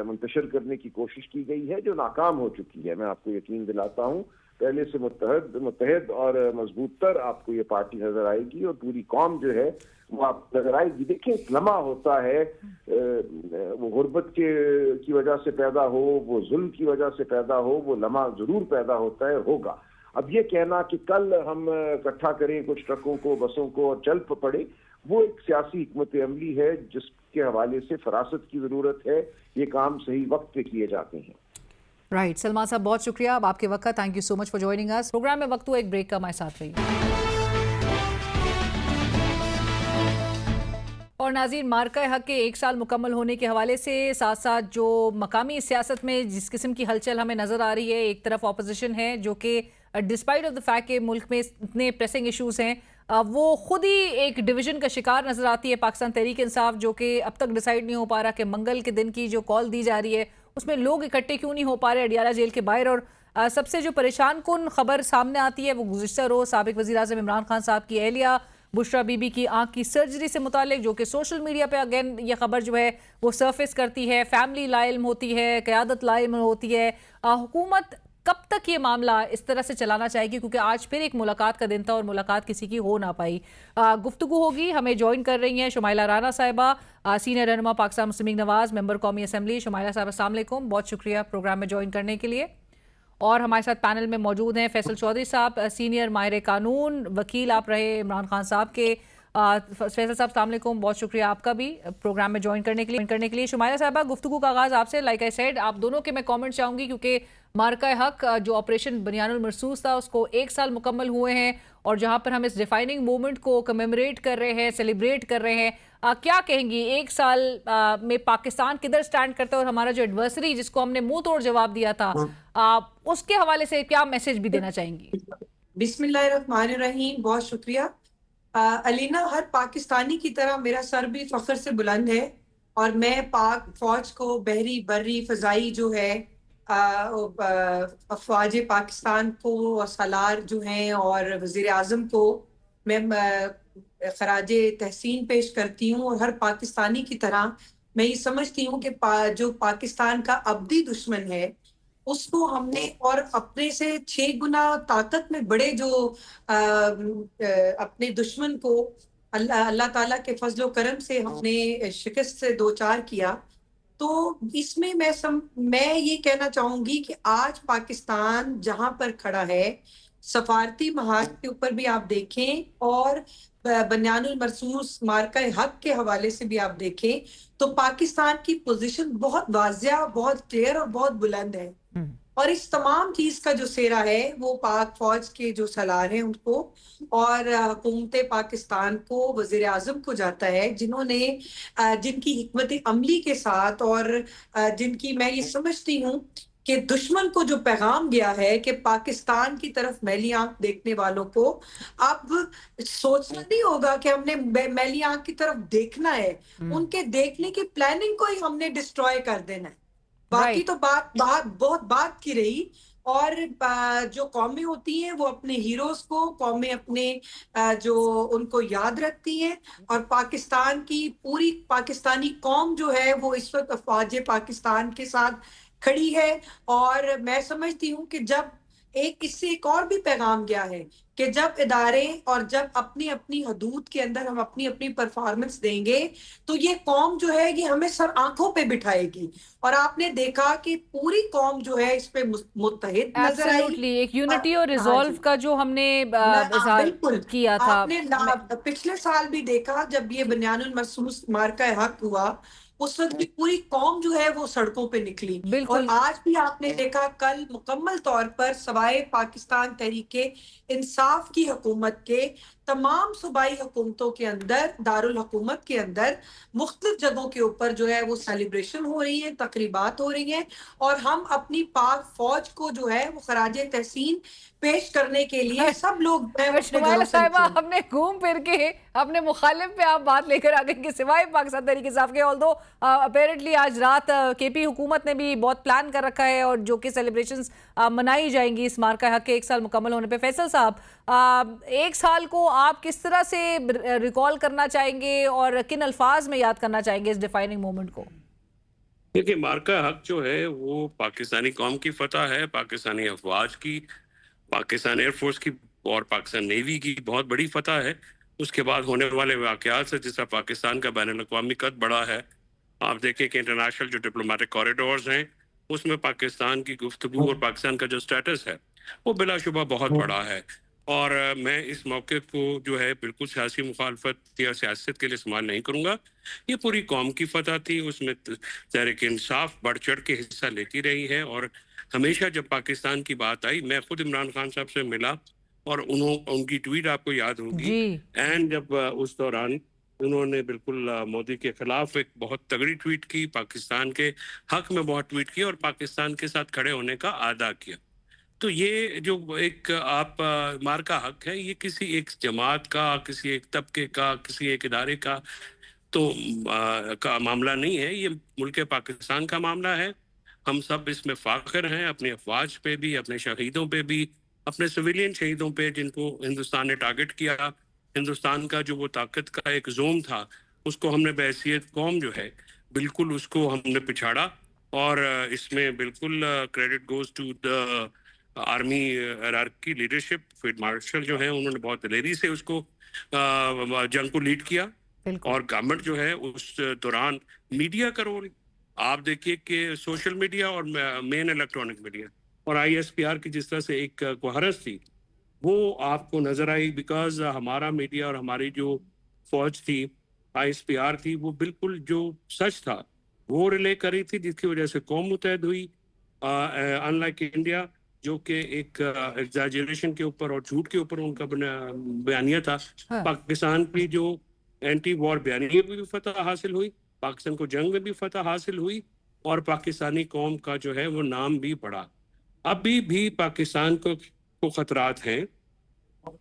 منتشر کرنے کی کوشش کی گئی ہے جو ناکام ہو چکی ہے۔ میں آپ کو یقین دلاتا ہوں پہلے سے متحد اور مضبوط تر آپ کو یہ پارٹی نظر آئے گی، اور پوری قوم جو ہے وہ آپ نظر آئے گی۔ دیکھیں ایک لمحہ ہوتا ہے، وہ غربت کی وجہ سے پیدا ہو، وہ ظلم کی وجہ سے پیدا ہو، وہ لمحہ ضرور پیدا ہوتا ہے، ہوگا۔ اب یہ کہنا کہ کل ہم اکٹھا کریں کچھ ٹرکوں کو، بسوں کو اور چل پڑے، وہ ایک سیاسی حکمت عملی ہے جس کے حوالے سے فراست کی ضرورت ہے، یہ کام صحیح وقت پہ کیے جاتے ہیں۔ رائٹ سلمان صاحب، بہت شکریہ اب آپ کے وقت کا، thank you so much for joining us. پروگرام میں وقت ہوا ایک بریک کا، ہمارے ساتھ رہیے۔ اور ناظرین، مارکہ حق کے 1 سال مکمل ہونے کے حوالے سے ساتھ ساتھ جو مقامی سیاست میں جس قسم کی ہلچل ہمیں نظر آ رہی ہے، ایک طرف اپوزیشن ہے جو کہ ڈسپائٹ آف دا فیکٹ کہ ملک میں اتنے پریسنگ ایشوز ہیں، وہ خود ہی ایک ڈویژن کا شکار نظر آتی ہے۔ پاکستان تحریک انصاف جو کہ اب تک ڈیسائیڈ نہیں ہو پا رہا کہ منگل کے دن کی جو کال دی جا رہی ہے اس میں لوگ اکٹھے کیوں نہیں ہو پا رہے اڈیالہ جیل کے باہر۔ اور سب سے جو پریشان کن خبر سامنے آتی ہے وہ گزشتہ روز سابق وزیر اعظم عمران خان صاحب کی اہلیہ بشرا بی بی کی آنکھ کی سرجری سے متعلق، جو کہ سوشل میڈیا پہ اگین یہ خبر جو ہے وہ سرفیس کرتی ہے۔ فیملی لا علم ہوتی ہے، قیادت لا علم ہوتی ہے۔ حکومت کب تک یہ معاملہ اس طرح سے چلانا چاہے گی؟ کیونکہ آج پھر ایک ملاقات کا دن تھا اور ملاقات کسی کی ہو نہ پائی۔ گفتگو ہوگی، ہمیں جوائن کر رہی ہیں شمائلہ رانا صاحبہ، سینئر رہنما پاکستان مسلم لیگ نواز، ممبر قومی اسمبلی۔ شمائلہ صاحبہ السلام علیکم، بہت شکریہ پروگرام میں جوائن کرنے کے لیے۔ اور ہمارے ساتھ پینل میں موجود ہیں فیصل چودھری صاحب، سینئر ماہر قانون، وکیل آپ رہے عمران خان صاحب کے۔ فیصل صاحب السلام علیکم، بہت شکریہ آپ کا بھی پروگرام میں جوائن کرنے کے لیے۔ شمائلہ صاحبہ، گفتگو کا آغاز آپ سے، لائک آئی سیڈ آپ دونوں کے میں کامنٹ چاہوں گی کیونکہ مارکہ حق جو آپریشن بنیان المرصوص تھا اس کو 1 سال مکمل ہوئے ہیں، اور جہاں پر ہم اس ڈیفائننگ مومنٹ کو کمیموریٹ کر رہے ہیں، سیلیبریٹ کر رہے ہیں، کیا کہیں گی 1 سال میں پاکستان کدھر سٹینڈ کرتا ہے، اور ہمارا جو ایڈورسری جس کو ہم نے منہ توڑ جواب دیا تھا اس کے حوالے سے کیا میسج بھی دینا چاہیں گی؟ بسم اللہ الرحمن الرحیم، بہت شکریہ علینا۔ ہر پاکستانی کی طرح میرا سر بھی فخر سے بلند ہے، اور میں پاک فوج کو، بحری بری فضائی جو ہے افواج پاکستان کو، سالار جو ہیں اور وزیر اعظم کو میں خراج تحسین پیش کرتی ہوں، اور ہر پاکستانی کی طرح میں یہ سمجھتی ہوں کہ جو پاکستان کا ابدی دشمن ہے اس کو ہم نے، اور اپنے سے 6 گنا طاقت میں بڑے جو اپنے دشمن کو اللہ تعالیٰ کے فضل و کرم سے ہم نے شکست سے دوچار کیا۔ تو اس میں میں یہ کہنا چاہوں گی کہ آج پاکستان جہاں پر کھڑا ہے، سفارتی محاذ کے اوپر بھی آپ دیکھیں اور بنیان المرصوص مارکہ حق کے حوالے سے بھی آپ دیکھیں تو پاکستان کی پوزیشن بہت واضح، بہت کلیئر اور بہت بلند ہے۔ اور اس تمام چیز کا جو سہرا ہے وہ پاک فوج کے جو سالار ہیں ان کو اور حکومت پاکستان کو، وزیر اعظم کو جاتا ہے، جنہوں نے جن کی حکمت عملی کے ساتھ اور جن کی میں یہ سمجھتی ہوں کہ دشمن کو جو پیغام گیا ہے کہ پاکستان کی طرف میلی آنکھ دیکھنے والوں کو اب سوچنا نہیں ہوگا کہ ہم نے میلی آنکھ کی طرف دیکھنا ہے، ان کے دیکھنے کی پلاننگ کو ہی ہم نے ڈسٹروائے کر دینا ہے۔ باقی تو بہت بات کی رہی، اور جو قومیں ہوتی ہیں وہ اپنے ہیروز کو، قومیں اپنے جو ان کو یاد رکھتی ہیں، اور پاکستان کی پوری پاکستانی قوم جو ہے وہ اس وقت افواج پاکستان کے ساتھ کھڑی ہے۔ اور میں سمجھتی ہوں کہ جب اس سے ایک اور بھی پیغام گیا ہے کہ جب ادارے اور جب اپنی اپنی حدود کے اندر ہم اپنی اپنی پرفارمنس دیں گے تو یہ قوم جو ہے یہ ہمیں سر آنکھوں پہ بٹھائے گی، اور آپ نے دیکھا کہ پوری قوم جو ہے اس پہ متحد نظر آئی۔ ایبسلیوٹلی ایک یونٹی اور ریزولو کا جو ہم نے اظہار بالکل کیا تھا، آپ نے پچھلے سال بھی دیکھا جب یہ بنیان المرصوص مارکہ حق ہوا، اس وقت بھی پوری قوم جو ہے وہ سڑکوں پہ نکلی، اور بالکل آج بھی آپ نے دیکھا کل مکمل طور پر سوائے پاکستان تحریک انصاف کی حکومت کے تمام صوبائی حکومتوں کے اندر، دارالحکومت کے اندر مختلف جگہوں کے اوپر جو ہے وہ سیلیبریشن ہو رہی ہیں، تقریبات ہو رہی ہیں، اور ہم اپنی پاک فوج کو جو ہے وہ خراج تحسین پیش کرنے کے لیے سب لوگ جو ہے وہ اپنے شمائلہ گھروں سے صاحبہ، نکلے۔ ہم نے گھوم پھر کے اپنے مخالف پہ آپ بات لے کر آ گئے کہ سوائے پاکستان تحریک انصاف کے، آلدو اپیرنٹلی آج رات کے پی حکومت نے بھی بہت پلان کر رکھا ہے، اور جو کہ سیلیبریشنز منائی جائیں گی اس مارکہ حق کے 1 سال مکمل ہونے پہ۔ فیصل صاحب، 1 سال کو آپ کس طرح سے ریکال کرنا چاہیں گے اور کن الفاظ میں یاد کرنا چاہیں گے اس ڈیفائننگ مومنٹ کو؟ دیکھیں، مارکہ حق جو ہے وہ پاکستانی قوم کی فتح ہے، پاکستانی افواج کی، پاکستان ایئر فورس کی اور پاکستان نیوی کی بہت بڑی فتح ہے۔ اس کے بعد ہونے والے واقعات سے جس طرح پاکستان کا بین الاقوامی قد بڑا ہے، آپ دیکھیں کہ انٹرنیشنل جو ڈپلومیٹک کوریڈورز ہیں اس میں پاکستان کی گفتگو اور پاکستان کا جو سٹیٹس ہے وہ بلا شبہ بہت بڑا ہے، اور میں اس موقع کو جو ہے بالکل سیاسی مخالفت یا سیاست کے لیے استعمال نہیں کروں گا۔ یہ پوری قوم کی فتح تھی، اس میں تحریک انصاف بڑھ چڑھ کے حصہ لیتی رہی ہے، اور ہمیشہ جب پاکستان کی بات آئی، میں خود عمران خان صاحب سے ملا، اور ان کی ٹویٹ آپ کو یاد ہوگی، جی اینڈ جب اس دوران انہوں نے بالکل مودی کے خلاف ایک بہت تگڑی ٹویٹ کی، پاکستان کے حق میں بہت ٹویٹ کی، اور پاکستان کے ساتھ کھڑے ہونے کا اعادہ کیا۔ تو یہ جو ایک آپ مارکہ حق ہے، یہ کسی ایک جماعت کا، کسی ایک طبقے کا، کسی ایک ادارے کا تو کا معاملہ نہیں ہے، یہ ملک پاکستان کا معاملہ ہے۔ ہم سب اس میں فاخر ہیں، اپنے افواج پہ بھی، اپنے شہیدوں پہ بھی، اپنے سویلین شہیدوں پہ جن کو ہندوستان نے ٹارگٹ کیا۔ ہندوستان کا جو وہ طاقت کا ایک زوم تھا، اس کو ہم نے بحیثیت قوم جو ہے بالکل اس کو ہم نے پچھاڑا، اور اس میں بالکل credit goes to the army hierarchy leadership. Field marshal جو ہیں انہوں نے بہت دلیری سے اس کو جنگ کو لیڈ کیا، بالکل اور گورنمنٹ جو ہے اس دوران میڈیا کا رول آپ دیکھیے کہ سوشل میڈیا اور مین الیکٹرانک میڈیا اور آئی ایس پی آر کی جس طرح سے ایک کوہرس تھی وہ آپ کو نظر آئی، بیکاز ہمارا میڈیا اور ہماری جو فوج تھی، آئی ایس پی آر تھی، وہ بالکل جو سچ تھا وہ ریلے کر رہی تھی، جس کی وجہ سے قوم متحد ہوئی، ان لائک انڈیا جو کہ ایک ایگزیجریشن کے اوپر اور جھوٹ کے اوپر ان کا بیانیہ تھا۔ پاکستان کی جو اینٹی وار بیانیہ بھی فتح حاصل ہوئی، پاکستان کو جنگ میں بھی فتح حاصل ہوئی، اور پاکستانی قوم کا جو ہے وہ نام بھی بڑھا۔ ابھی بھی پاکستان کو خطرات ہیں۔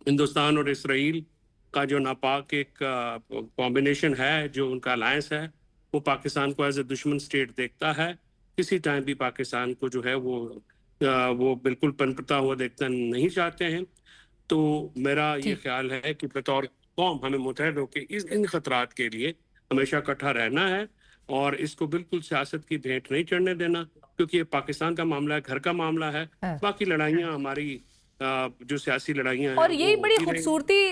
ہندوستان اور اسرائیل کا جو ناپاک ایک کمبینیشن ہے، جو ان کا الائنس ہے، وہ پاکستان کو ایز اے دشمن سٹیٹ دیکھتا ہے۔ کسی ٹائم بھی پاکستان کو جو ہے وہ بالکل پنپتا ہوا دیکھنا نہیں چاہتے ہیں۔ تو میرا یہ خیال ہے کہ بطور قوم ہمیں متحد ہو کے ان خطرات کے لیے ہمیشہ اکٹھا رہنا ہے، اور اس کو بالکل سیاست کی بھینٹ نہیں چڑھنے دینا، کیونکہ یہ پاکستان کا معاملہ ہے، گھر کا معاملہ ہے۔ باقی لڑائیاں ہماری جو سیاسی لڑائیاں ہیں، اور یہی بڑی خوبصورتی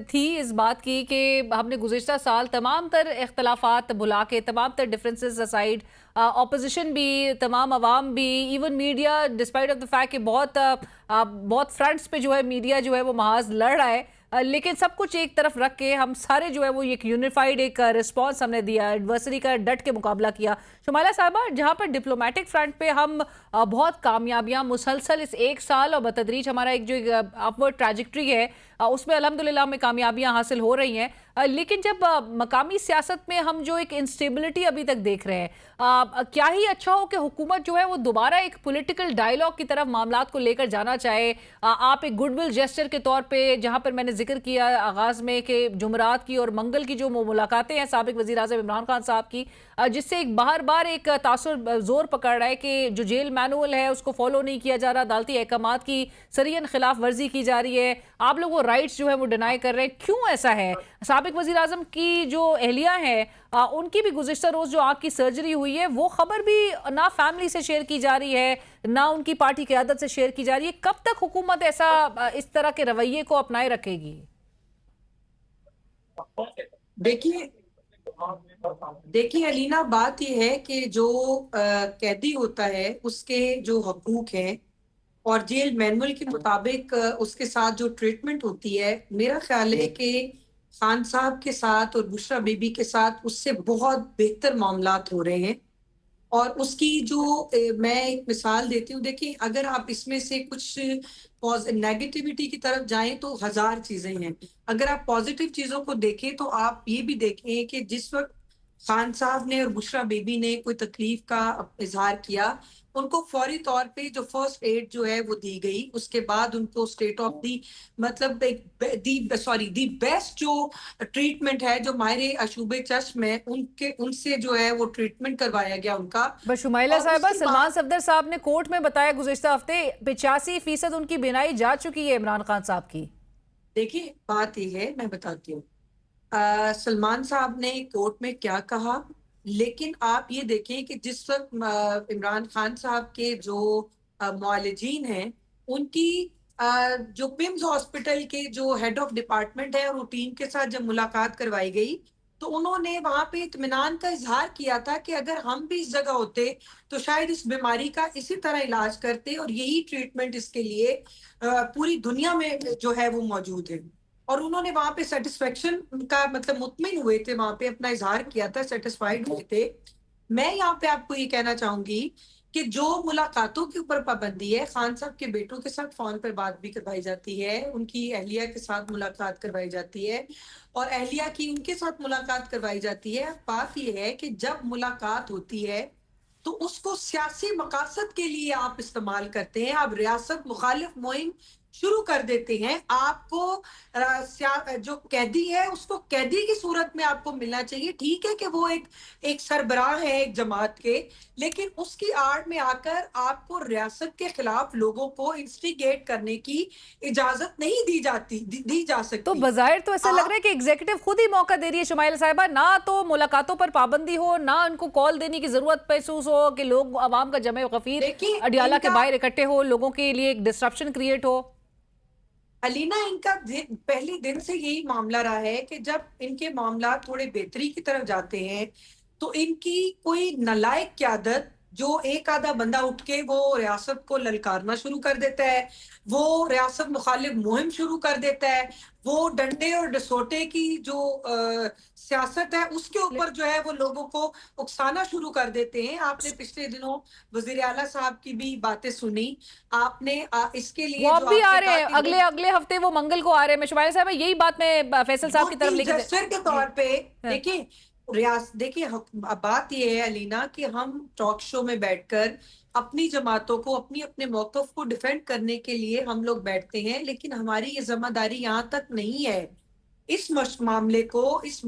تھی اس بات کی کہ ہم نے گزشتہ سال تمام تر اختلافات بھلا کے، تمام تر ڈفرینسز اسائیڈ، اپوزیشن بھی، تمام عوام بھی، even media, despite of the fact کہ بہت فرنٹس پہ جو ہے میڈیا جو ہے وہ محاذ لڑ رہا ہے، لیکن سب کچھ ایک طرف رکھ کے ہم سارے جو ہے وہ ایک یونیفائیڈ ایک رسپانس ہم نے دیا، ایڈورسری کا ڈٹ کے مقابلہ کیا. شمائلہ صاحبہ، جہاں پر ڈپلومیٹک فرنٹ پہ ہم بہت کامیابیاں مسلسل اس ایک سال اور بتدریج ہمارا ایک جو اپورڈ ٹریجیکٹری ہے اس میں الحمدللہ ہمیں کامیابیاں حاصل ہو رہی ہیں، لیکن جب مقامی سیاست میں ہم جو ایک انسٹیبلٹی ابھی تک دیکھ رہے ہیں، کیا ہی اچھا ہو کہ حکومت جو ہے وہ دوبارہ ایک پولیٹیکل ڈائیلاگ کی طرف معاملات کو لے کر جانا چاہے. آپ ایک گڈ ول جیسچر کے طور پہ، جہاں پر میں نے ذکر کیا آغاز میں کہ جمعرات کی اور منگل کی جو ملاقاتیں ہیں سابق وزیر اعظم عمران خان صاحب کی، جس سے ایک بار بار ایک تاثر زور پکڑ رہا ہے کہ جو جیل مینول ہے اس کو فالو نہیں کیا جا رہا، عدالتی احکامات کی سرین خلاف ورزی کی جا رہی ہے، آپ لوگ وہ رائٹس جو ہے وہ ڈینائی کر رہے ہیں. کیوں ایسا ہے؟ سابق وزیر اعظم کی جو اہلیہ ہیں ان کی بھی گزشتہ روز جو آنکھ کی سرجری ہوئی ہے وہ خبر بھی نہ فیملی سے شیئر کی جا رہی ہے نہ ان کی پارٹی قیادت سے شیئر کی جا رہی ہے. کب تک حکومت ایسا اس طرح کے رویے کو اپنائے رکھے گی؟ دیکھیے علینا، بات یہ ہے کہ جو قیدی ہوتا ہے اس کے جو حقوق ہیں اور جیل مینول کے مطابق اس کے ساتھ جو ٹریٹمنٹ ہوتی ہے، میرا خیال ہے کہ خان صاحب کے ساتھ اور بشرا بی بی کے ساتھ اس سے بہت بہتر معاملات ہو رہے ہیں. اور اس کی جو میں ایک مثال دیتی ہوں، دیکھیں اگر آپ اس میں سے کچھ نیگیٹیوٹی کی طرف جائیں تو ہزار چیزیں ہیں. اگر آپ پازیٹیو چیزوں کو دیکھیں تو آپ یہ بھی دیکھیں کہ جس وقت خان صاحب نے اور بشرا بی بی نے کوئی تکلیف کا اظہار کیا، ان کو فوری طور پہ جو فرسٹ ایڈ جو ہے وہ دی گئی. اس کے بعد ان کو اسٹیٹ آف دی مطلب دی بیسٹ جو ٹریٹمنٹ ہے، جو ماہر شعبے چشم ہے ان سے جو ہے وہ ٹریٹمنٹ کروایا گیا ان کا. بس شمائلہ صاحبہ، سلمان صفدر صاحب نے کورٹ میں بتایا گزشتہ ہفتے 85% ان کی بینائی جا چکی ہے عمران خان صاحب کی. دیکھیں بات یہ ہے، میں بتاتی ہوں سلمان صاحب نے کورٹ میں کیا کہا، لیکن آپ یہ دیکھیں کہ جس وقت عمران خان صاحب کے جو معالجین ہیں ان کی جو پمز ہاسپٹل کے جو ہیڈ آف ڈپارٹمنٹ ہے اور وہ ٹیم کے ساتھ جب ملاقات کروائی گئی تو انہوں نے وہاں پہ اطمینان کا اظہار کیا تھا کہ اگر ہم بھی اس جگہ ہوتے تو شاید اس بیماری کا اسی طرح علاج کرتے اور یہی ٹریٹمنٹ اس کے لیے پوری دنیا میں جو ہے وہ موجود ہے. اور انہوں نے وہاں پہ سیٹسفیکشن کا مطلب مطمئن ہوئے تھے، وہاں پہ اپنا اظہار کیا تھا، سیٹسفائیڈ ہوئے تھے. میں یہاں پہ آپ کو یہ کہنا چاہوں گی کہ جو ملاقاتوں کے اوپر پابندی ہے، خان صاحب کے بیٹوں کے ساتھ فون پر بات بھی کروائی جاتی ہے، ان کی اہلیہ کے ساتھ ملاقات کروائی جاتی ہے اور اہلیہ کی ان کے ساتھ ملاقات کروائی جاتی ہے. بات یہ ہے کہ جب ملاقات ہوتی ہے تو اس کو سیاسی مقاصد کے لیے آپ استعمال کرتے ہیں، آپ ریاست مخالف مہم شروع کر دیتے ہیں. آپ کو جو قیدی ہے اس کو قیدی کی صورت میں آپ کو ملنا چاہیے. ٹھیک ہے کہ وہ ایک سربراہ ہے ایک جماعت کے، لیکن اس کی آڑ میں آ کر آپ کو ریاست کے خلاف لوگوں کو انسٹیگیٹ کرنے کی اجازت نہیں دی جا سکتی. تو بظاہر تو ایسا لگ رہا ہے کہ ایگزیکٹو خود ہی موقع دے رہی ہے شمائلہ صاحبہ، نہ تو ملاقاتوں پر پابندی ہو، نہ ان کو کال دینے کی ضرورت محسوس ہو کہ لوگ عوام کا جمع غفیر اڈیالہ کے باہر اکٹھے ہو، لوگوں کے لیے ایک ڈسٹرپشن کریٹ ہو. علینا، ان کا پہلے دن سے یہی معاملہ رہا ہے کہ جب ان کے معاملات تھوڑے بہتری کی طرف جاتے ہیں تو ان کی کوئی نالائق قیادت، جو ایک آدھا بندہ اٹھ کے وہ ریاست کو للکارنا شروع کر دیتا ہے، وہ ریاست مخالف مہم شروع کر دیتا ہے، وہ ڈنڈے اور ڈسوٹے کی جو سیاست ہے اس کے اوپر جو ہے وہ لوگوں کو اکسانا شروع کر دیتے ہیں. آپ نے پچھلے دنوں وزیر اعلیٰ صاحب کی بھی باتیں سنی، آپ نے اس کے لیے وہ اب بھی آ رہے ہیں، اگلے ہفتے وہ منگل کو آ رہے ہیں. میں شمائلہ صاحب یہی بات میں فیصل صاحب کی طرف لے کے طور پہ دیکھیں بات یہ ہے علینا کہ ہم ٹاک شو میں بیٹھ کر اپنی جماعتوں کو اپنے موقف کو ڈیفینڈ کرنے کے لیے ہم لوگ بیٹھتے ہیں، لیکن ہماری یہ ذمہ داری یہاں تک نہیں ہے. اس معاملے کو، اس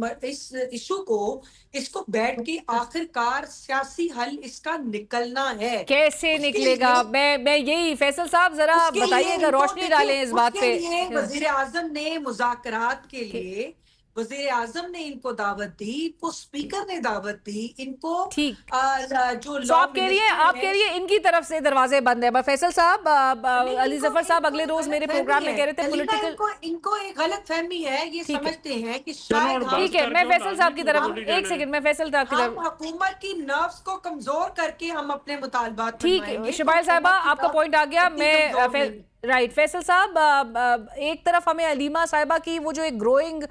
ایشو کو، اس کو بیٹھ کے آخر کار سیاسی حل اس کا نکلنا ہے. کیسے نکلے گا؟ میں یہی فیصل صاحب ذرا بتائیے گا، روشنی ڈالیں اس بات پہ. وزیر اعظم نے مذاکرات کے لیے وزیر اعظم نے ان کو دعوت دی، ان کو اسپیکر نے دعوت دی، ان کو جو آپ کہہ رہی ہیں ان کی طرف سے دروازے بند ہیں. فیصل صاحب، علی ظفر صاحب اگلے روز میرے پروگرام میں کہہ رہے تھے پولیٹیکل، ان کو ایک غلط فہمی ہے، یہ سمجھتے ہیں کہ ٹھیک ہے. میں فیصل صاحب کی طرف ایک سیکنڈ، میں فیصل صاحب کی طرف حکومت کی نروز کو کمزور کر کے ہم اپنے مطالبات. ٹھیک ہے شمائل صاحبہ، آپ کا پوائنٹ آ گیا. میں رائٹ فیصل صاحب، ایک طرف ہمیں علیمہ صاحبہ کی وہ جو ایک گروئنگ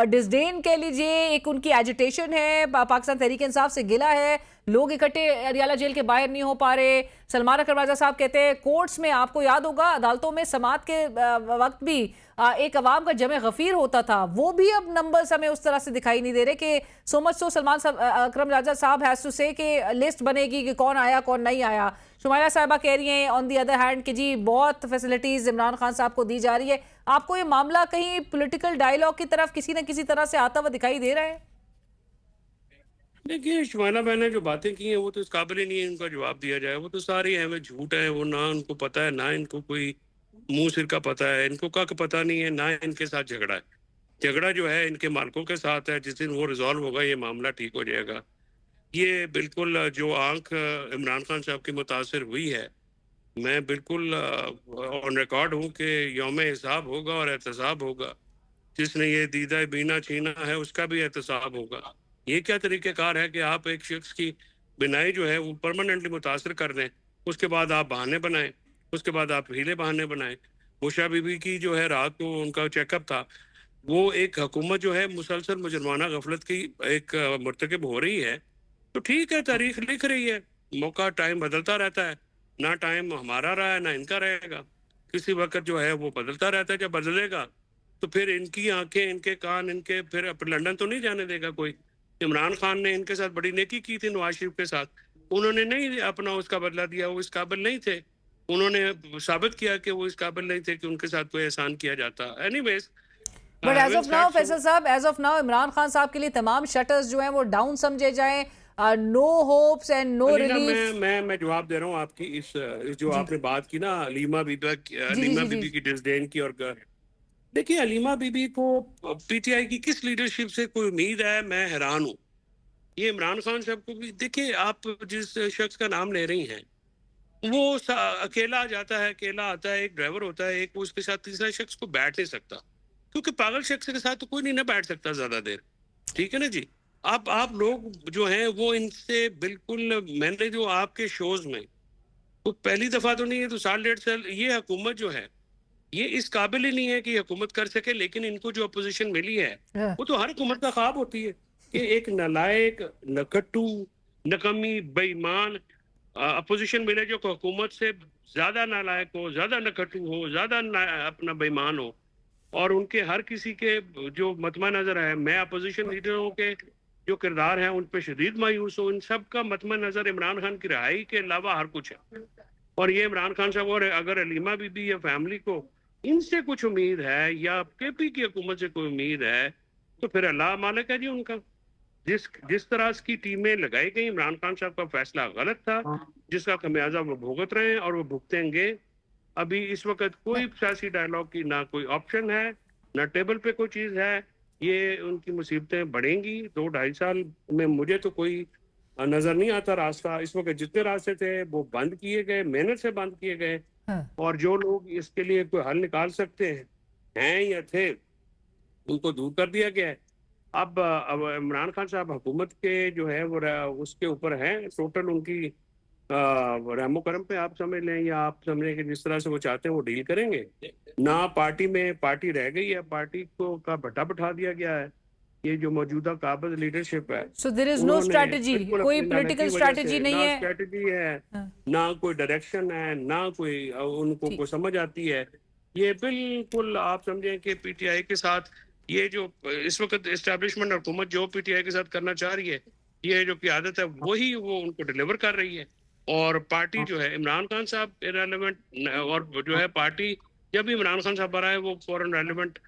ڈسڈین کہہ لیجئے، ایک ان کی ایجیٹیشن ہے، پاکستان تحریک انصاف سے گلا ہے، لوگ اکٹھے اڈیالہ جیل کے باہر نہیں ہو پا رہے. سلمان اکرم راجہ صاحب کہتے ہیں کورٹس میں، آپ کو یاد ہوگا عدالتوں میں سماعت کے وقت بھی ایک عوام کا جمع غفیر ہوتا تھا، وہ بھی اب نمبرز ہمیں اس طرح سے دکھائی نہیں دے رہے کہ سو مچ سو سلمان اکرم راجہ صاحب ہیز ٹو سے کہ لسٹ بنے گی کہ کون آیا کون نہیں آیا. شمائلہ صاحبہ کہہ رہی ہیں آن دی ادر ہینڈ کہ جی بہت فیسلٹیز عمران خان صاحب کو دی جا رہی ہے. آپ کو یہ معاملہ کہیں پولیٹیکل ڈائیلاگ کی طرف کسی نہ کسی طرح سے آتا ہوا دکھائی دے رہا ہے؟ دیکھیے شمائلہ بہن نے جو باتیں کی ہیں وہ تو اس قابل ہی نہیں ہے ان کا جواب دیا جائے. وہ تو ساری ہیں وہ جھوٹ ہے، وہ نہ ان کو پتہ ہے، نہ ان کو کوئی منہ سر کا پتہ ہے، ان کو کک پتہ نہیں ہے، نہ ان کے ساتھ جھگڑا ہے. جھگڑا جو ہے ان کے مالکوں کے ساتھ ہے. جس دن وہ ریزالو ہوگا یہ معاملہ ٹھیک ہو جائے گا. یہ بالکل جو آنکھ عمران خان صاحب کی متاثر ہوئی ہے، میں بالکل آن ریکارڈ ہوں کہ یوم حساب ہوگا اور احتساب ہوگا. جس نے یہ دیدہ بینا چھینا ہے اس کا بھی احتساب ہوگا. یہ کیا طریقہ کار ہے کہ آپ ایک شخص کی بینائی جو ہے وہ پرماننٹلی متاثر کر دیں، اس کے بعد آپ بہانے بنائیں، اس کے بعد آپ ہیلے بہانے بنائیں. موشا بی بی کی جو ہے رات کو ان کا چیک اپ تھا، وہ ایک حکومت جو ہے مسلسل مجرمانہ غفلت کی ایک مرتکب ہو رہی ہے. تو ٹھیک ہے، تاریخ لکھ رہی ہے، موقع ٹائم بدلتا رہتا ہے. نہ ٹائم ہمارا رہا ہے نہ ان کا رہے گا. کسی وقت جو ہے وہ بدلتا رہتا ہے. جب بدلے گا تو پھر ان کی آنکھیں، ان کے کان، ان کے پھر لنڈن تو نہیں جانے دے گا کوئی. عمران خان نے ان کے ساتھ بڑی نیکی کی تھی نواز شریف کے ساتھ، انہوں نے نہیں اپنا اس کا بدلہ دیا. وہ اس قابل نہیں تھے، انہوں نے ثابت کیا کہ وہ اس قابل نہیں تھے کہ ان کے ساتھ کوئی احسان کیا جاتا. Anyways but as of now Faisal صاحب، as of now Imran Khan صاحب کے لیے تمام شٹرز جو ہیں وہ ڈاؤن سمجھے جائیں، نو ہوپس اینڈ نو ریلیف. میں جواب دے رہا ہوں آپ کی اس جو آپ نے بات کی نا علیمہ بی بی کی ڈسڈین کی. اور دیکھیے علیمہ بی بی کو پی ٹی آئی کی کس لیڈرشپ سے کوئی امید ہے؟ میں حیران ہوں. یہ عمران خان صاحب کو بھی دیکھیے، آپ جس شخص کا نام لے رہی ہیں وہ اکیلا جاتا ہے، اکیلا آتا ہے، ایک ڈرائیور ہوتا ہے، ایک اس کے ساتھ تیسرا شخص کو بیٹھ نہیں سکتا، کیونکہ پاگل شخص کے ساتھ تو کوئی نہیں نہ بیٹھ سکتا زیادہ دیر. ٹھیک ہے نا جی. آپ لوگ جو ہیں وہ ان سے بالکل، میں نے جو آپ کے شوز میں وہ پہلی دفعہ تو نہیں ہے تو سال ڈیڑھ سال یہ حکومت جو ہے یہ اس قابل ہی نہیں ہے کہ یہ حکومت کر سکے. لیکن ان کو جو اپوزیشن ملی ہے وہ تو ہر حکومت کا خواب ہوتی ہے کہ ایک نالائق، نکٹو، نکمی، بے ایمان اپوزیشن ملے جو حکومت سے زیادہ نالائق ہو، زیادہ نکٹو ہو، زیادہ اپنا بے ایمان ہو. اور ان کے ہر کسی کے جو مطمع نظر ہے، میں اپوزیشن لیڈروں کے جو کردار ہیں ان پہ شدید مایوس ہوں. ان سب کا مطمع نظر عمران خان کی رہائی کے علاوہ ہر کچھ ہے. اور یہ عمران خان صاحب، اور اگر علیمہ بی بی یا فیملی کو ان سے کچھ امید ہے یا کے پی کی حکومت سے کوئی امید ہے تو پھر اللہ مالک ہے جی ان کا. جس طرح کی ٹیمیں لگائی گئی، عمران خان صاحب کا فیصلہ غلط تھا، جس کا خمیازہ وہ بھگت رہے ہیں اور وہ بھگتیں گے. ابھی اس وقت کوئی سیاسی ڈائیلاگ کی نہ کوئی آپشن ہے، نہ ٹیبل پہ کوئی چیز ہے. یہ ان کی مصیبتیں بڑھیں گی. 2-2.5 سال میں مجھے تو کوئی نظر نہیں آتا راستہ. اس وقت جتنے راستے تھے وہ بند کیے گئے، محنت سے بند کیے گئے. اور جو لوگ اس کے لیے کوئی حل نکال سکتے ہیں یا تھے ان کو دور کر دیا گیا ہے. اب عمران خان صاحب حکومت کے جو ہے وہ اس کے اوپر ہیں ٹوٹل ان کی رحم و کرم پہ آپ سمجھ لیں، یا آپ سمجھیں کہ جس طرح سے وہ چاہتے ہیں وہ ڈیل کریں گے. نہ پارٹی میں پارٹی رہ گئی ہے، پارٹی کو کا بھٹا بٹھا دیا گیا ہے. یہ جو موجودہ قابض لیڈرشپ ہے، So there is no strategy، کوئی پولیٹیکل اسٹریٹجی نہیں ہے، نہ اسٹریٹجی ہے، نہ کوئی ڈائریکشن ہے، نہ کوئی ان کو سمجھ آتی ہے. یہ بالکل آپ سمجھیں کہ پی ٹی آئی کے ساتھ یہ جو اس وقت اسٹیبلشمنٹ حکومت جو پی ٹی آئی کے ساتھ کرنا چاہ رہی ہے، یہ جو قیادت ہے وہی وہ ان کو ڈیلیور کر رہی ہے. اور پارٹی جو ہے عمران خان صاحب ریلیونٹ، اور جو ہے پارٹی جب بھی عمران خان صاحب بڑھا ہے وہ فوراً ریلیونٹ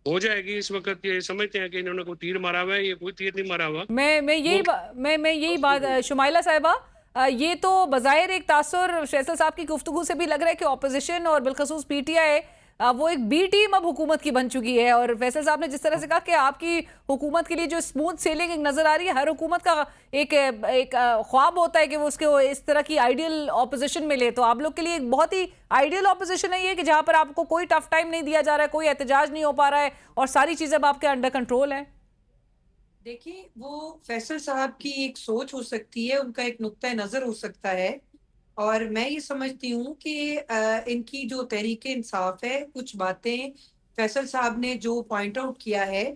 ہو جائے گی. اس وقت یہ سمجھتے ہیں کہ انہوں نے کوئی تیر مارا ہوا ہے، یہ کوئی تیر نہیں مارا ہوا. میں یہی بات شمائلہ صاحبہ، یہ تو بظاہر ایک تاثر فیصل صاحب کی گفتگو سے بھی لگ رہا ہے کہ اپوزیشن اور بالخصوص پی ٹی آئی وہ ایک بی ٹیم اب حکومت کی بن چکی ہے. اور فیصل صاحب نے جس طرح سے کہا کہ آپ کی حکومت کے لیے جو اسموتھ سیلنگ ایک نظر آ رہی ہے، ہر حکومت کا ایک خواب ہوتا ہے کہ وہ اس کے اس طرح کی آئیڈیل اپوزیشن ملے. تو آپ لوگ کے لیے ایک بہت ہی آئیڈیل اپوزیشن ہے یہ کہ جہاں پر آپ کو کوئی ٹف ٹائم نہیں دیا جا رہا ہے، کوئی احتجاج نہیں ہو پا رہا ہے اور ساری چیزیں اب آپ کے انڈر کنٹرول ہیں. دیکھیں، وہ فیصل صاحب کی ایک سوچ ہو سکتی ہے، ان کا ایک نقطہ نظر ہو سکتا ہے، اور میں یہ سمجھتی ہوں کہ ان کی جو تحریک انصاف ہے، کچھ باتیں فیصل صاحب نے جو پوائنٹ آؤٹ کیا ہے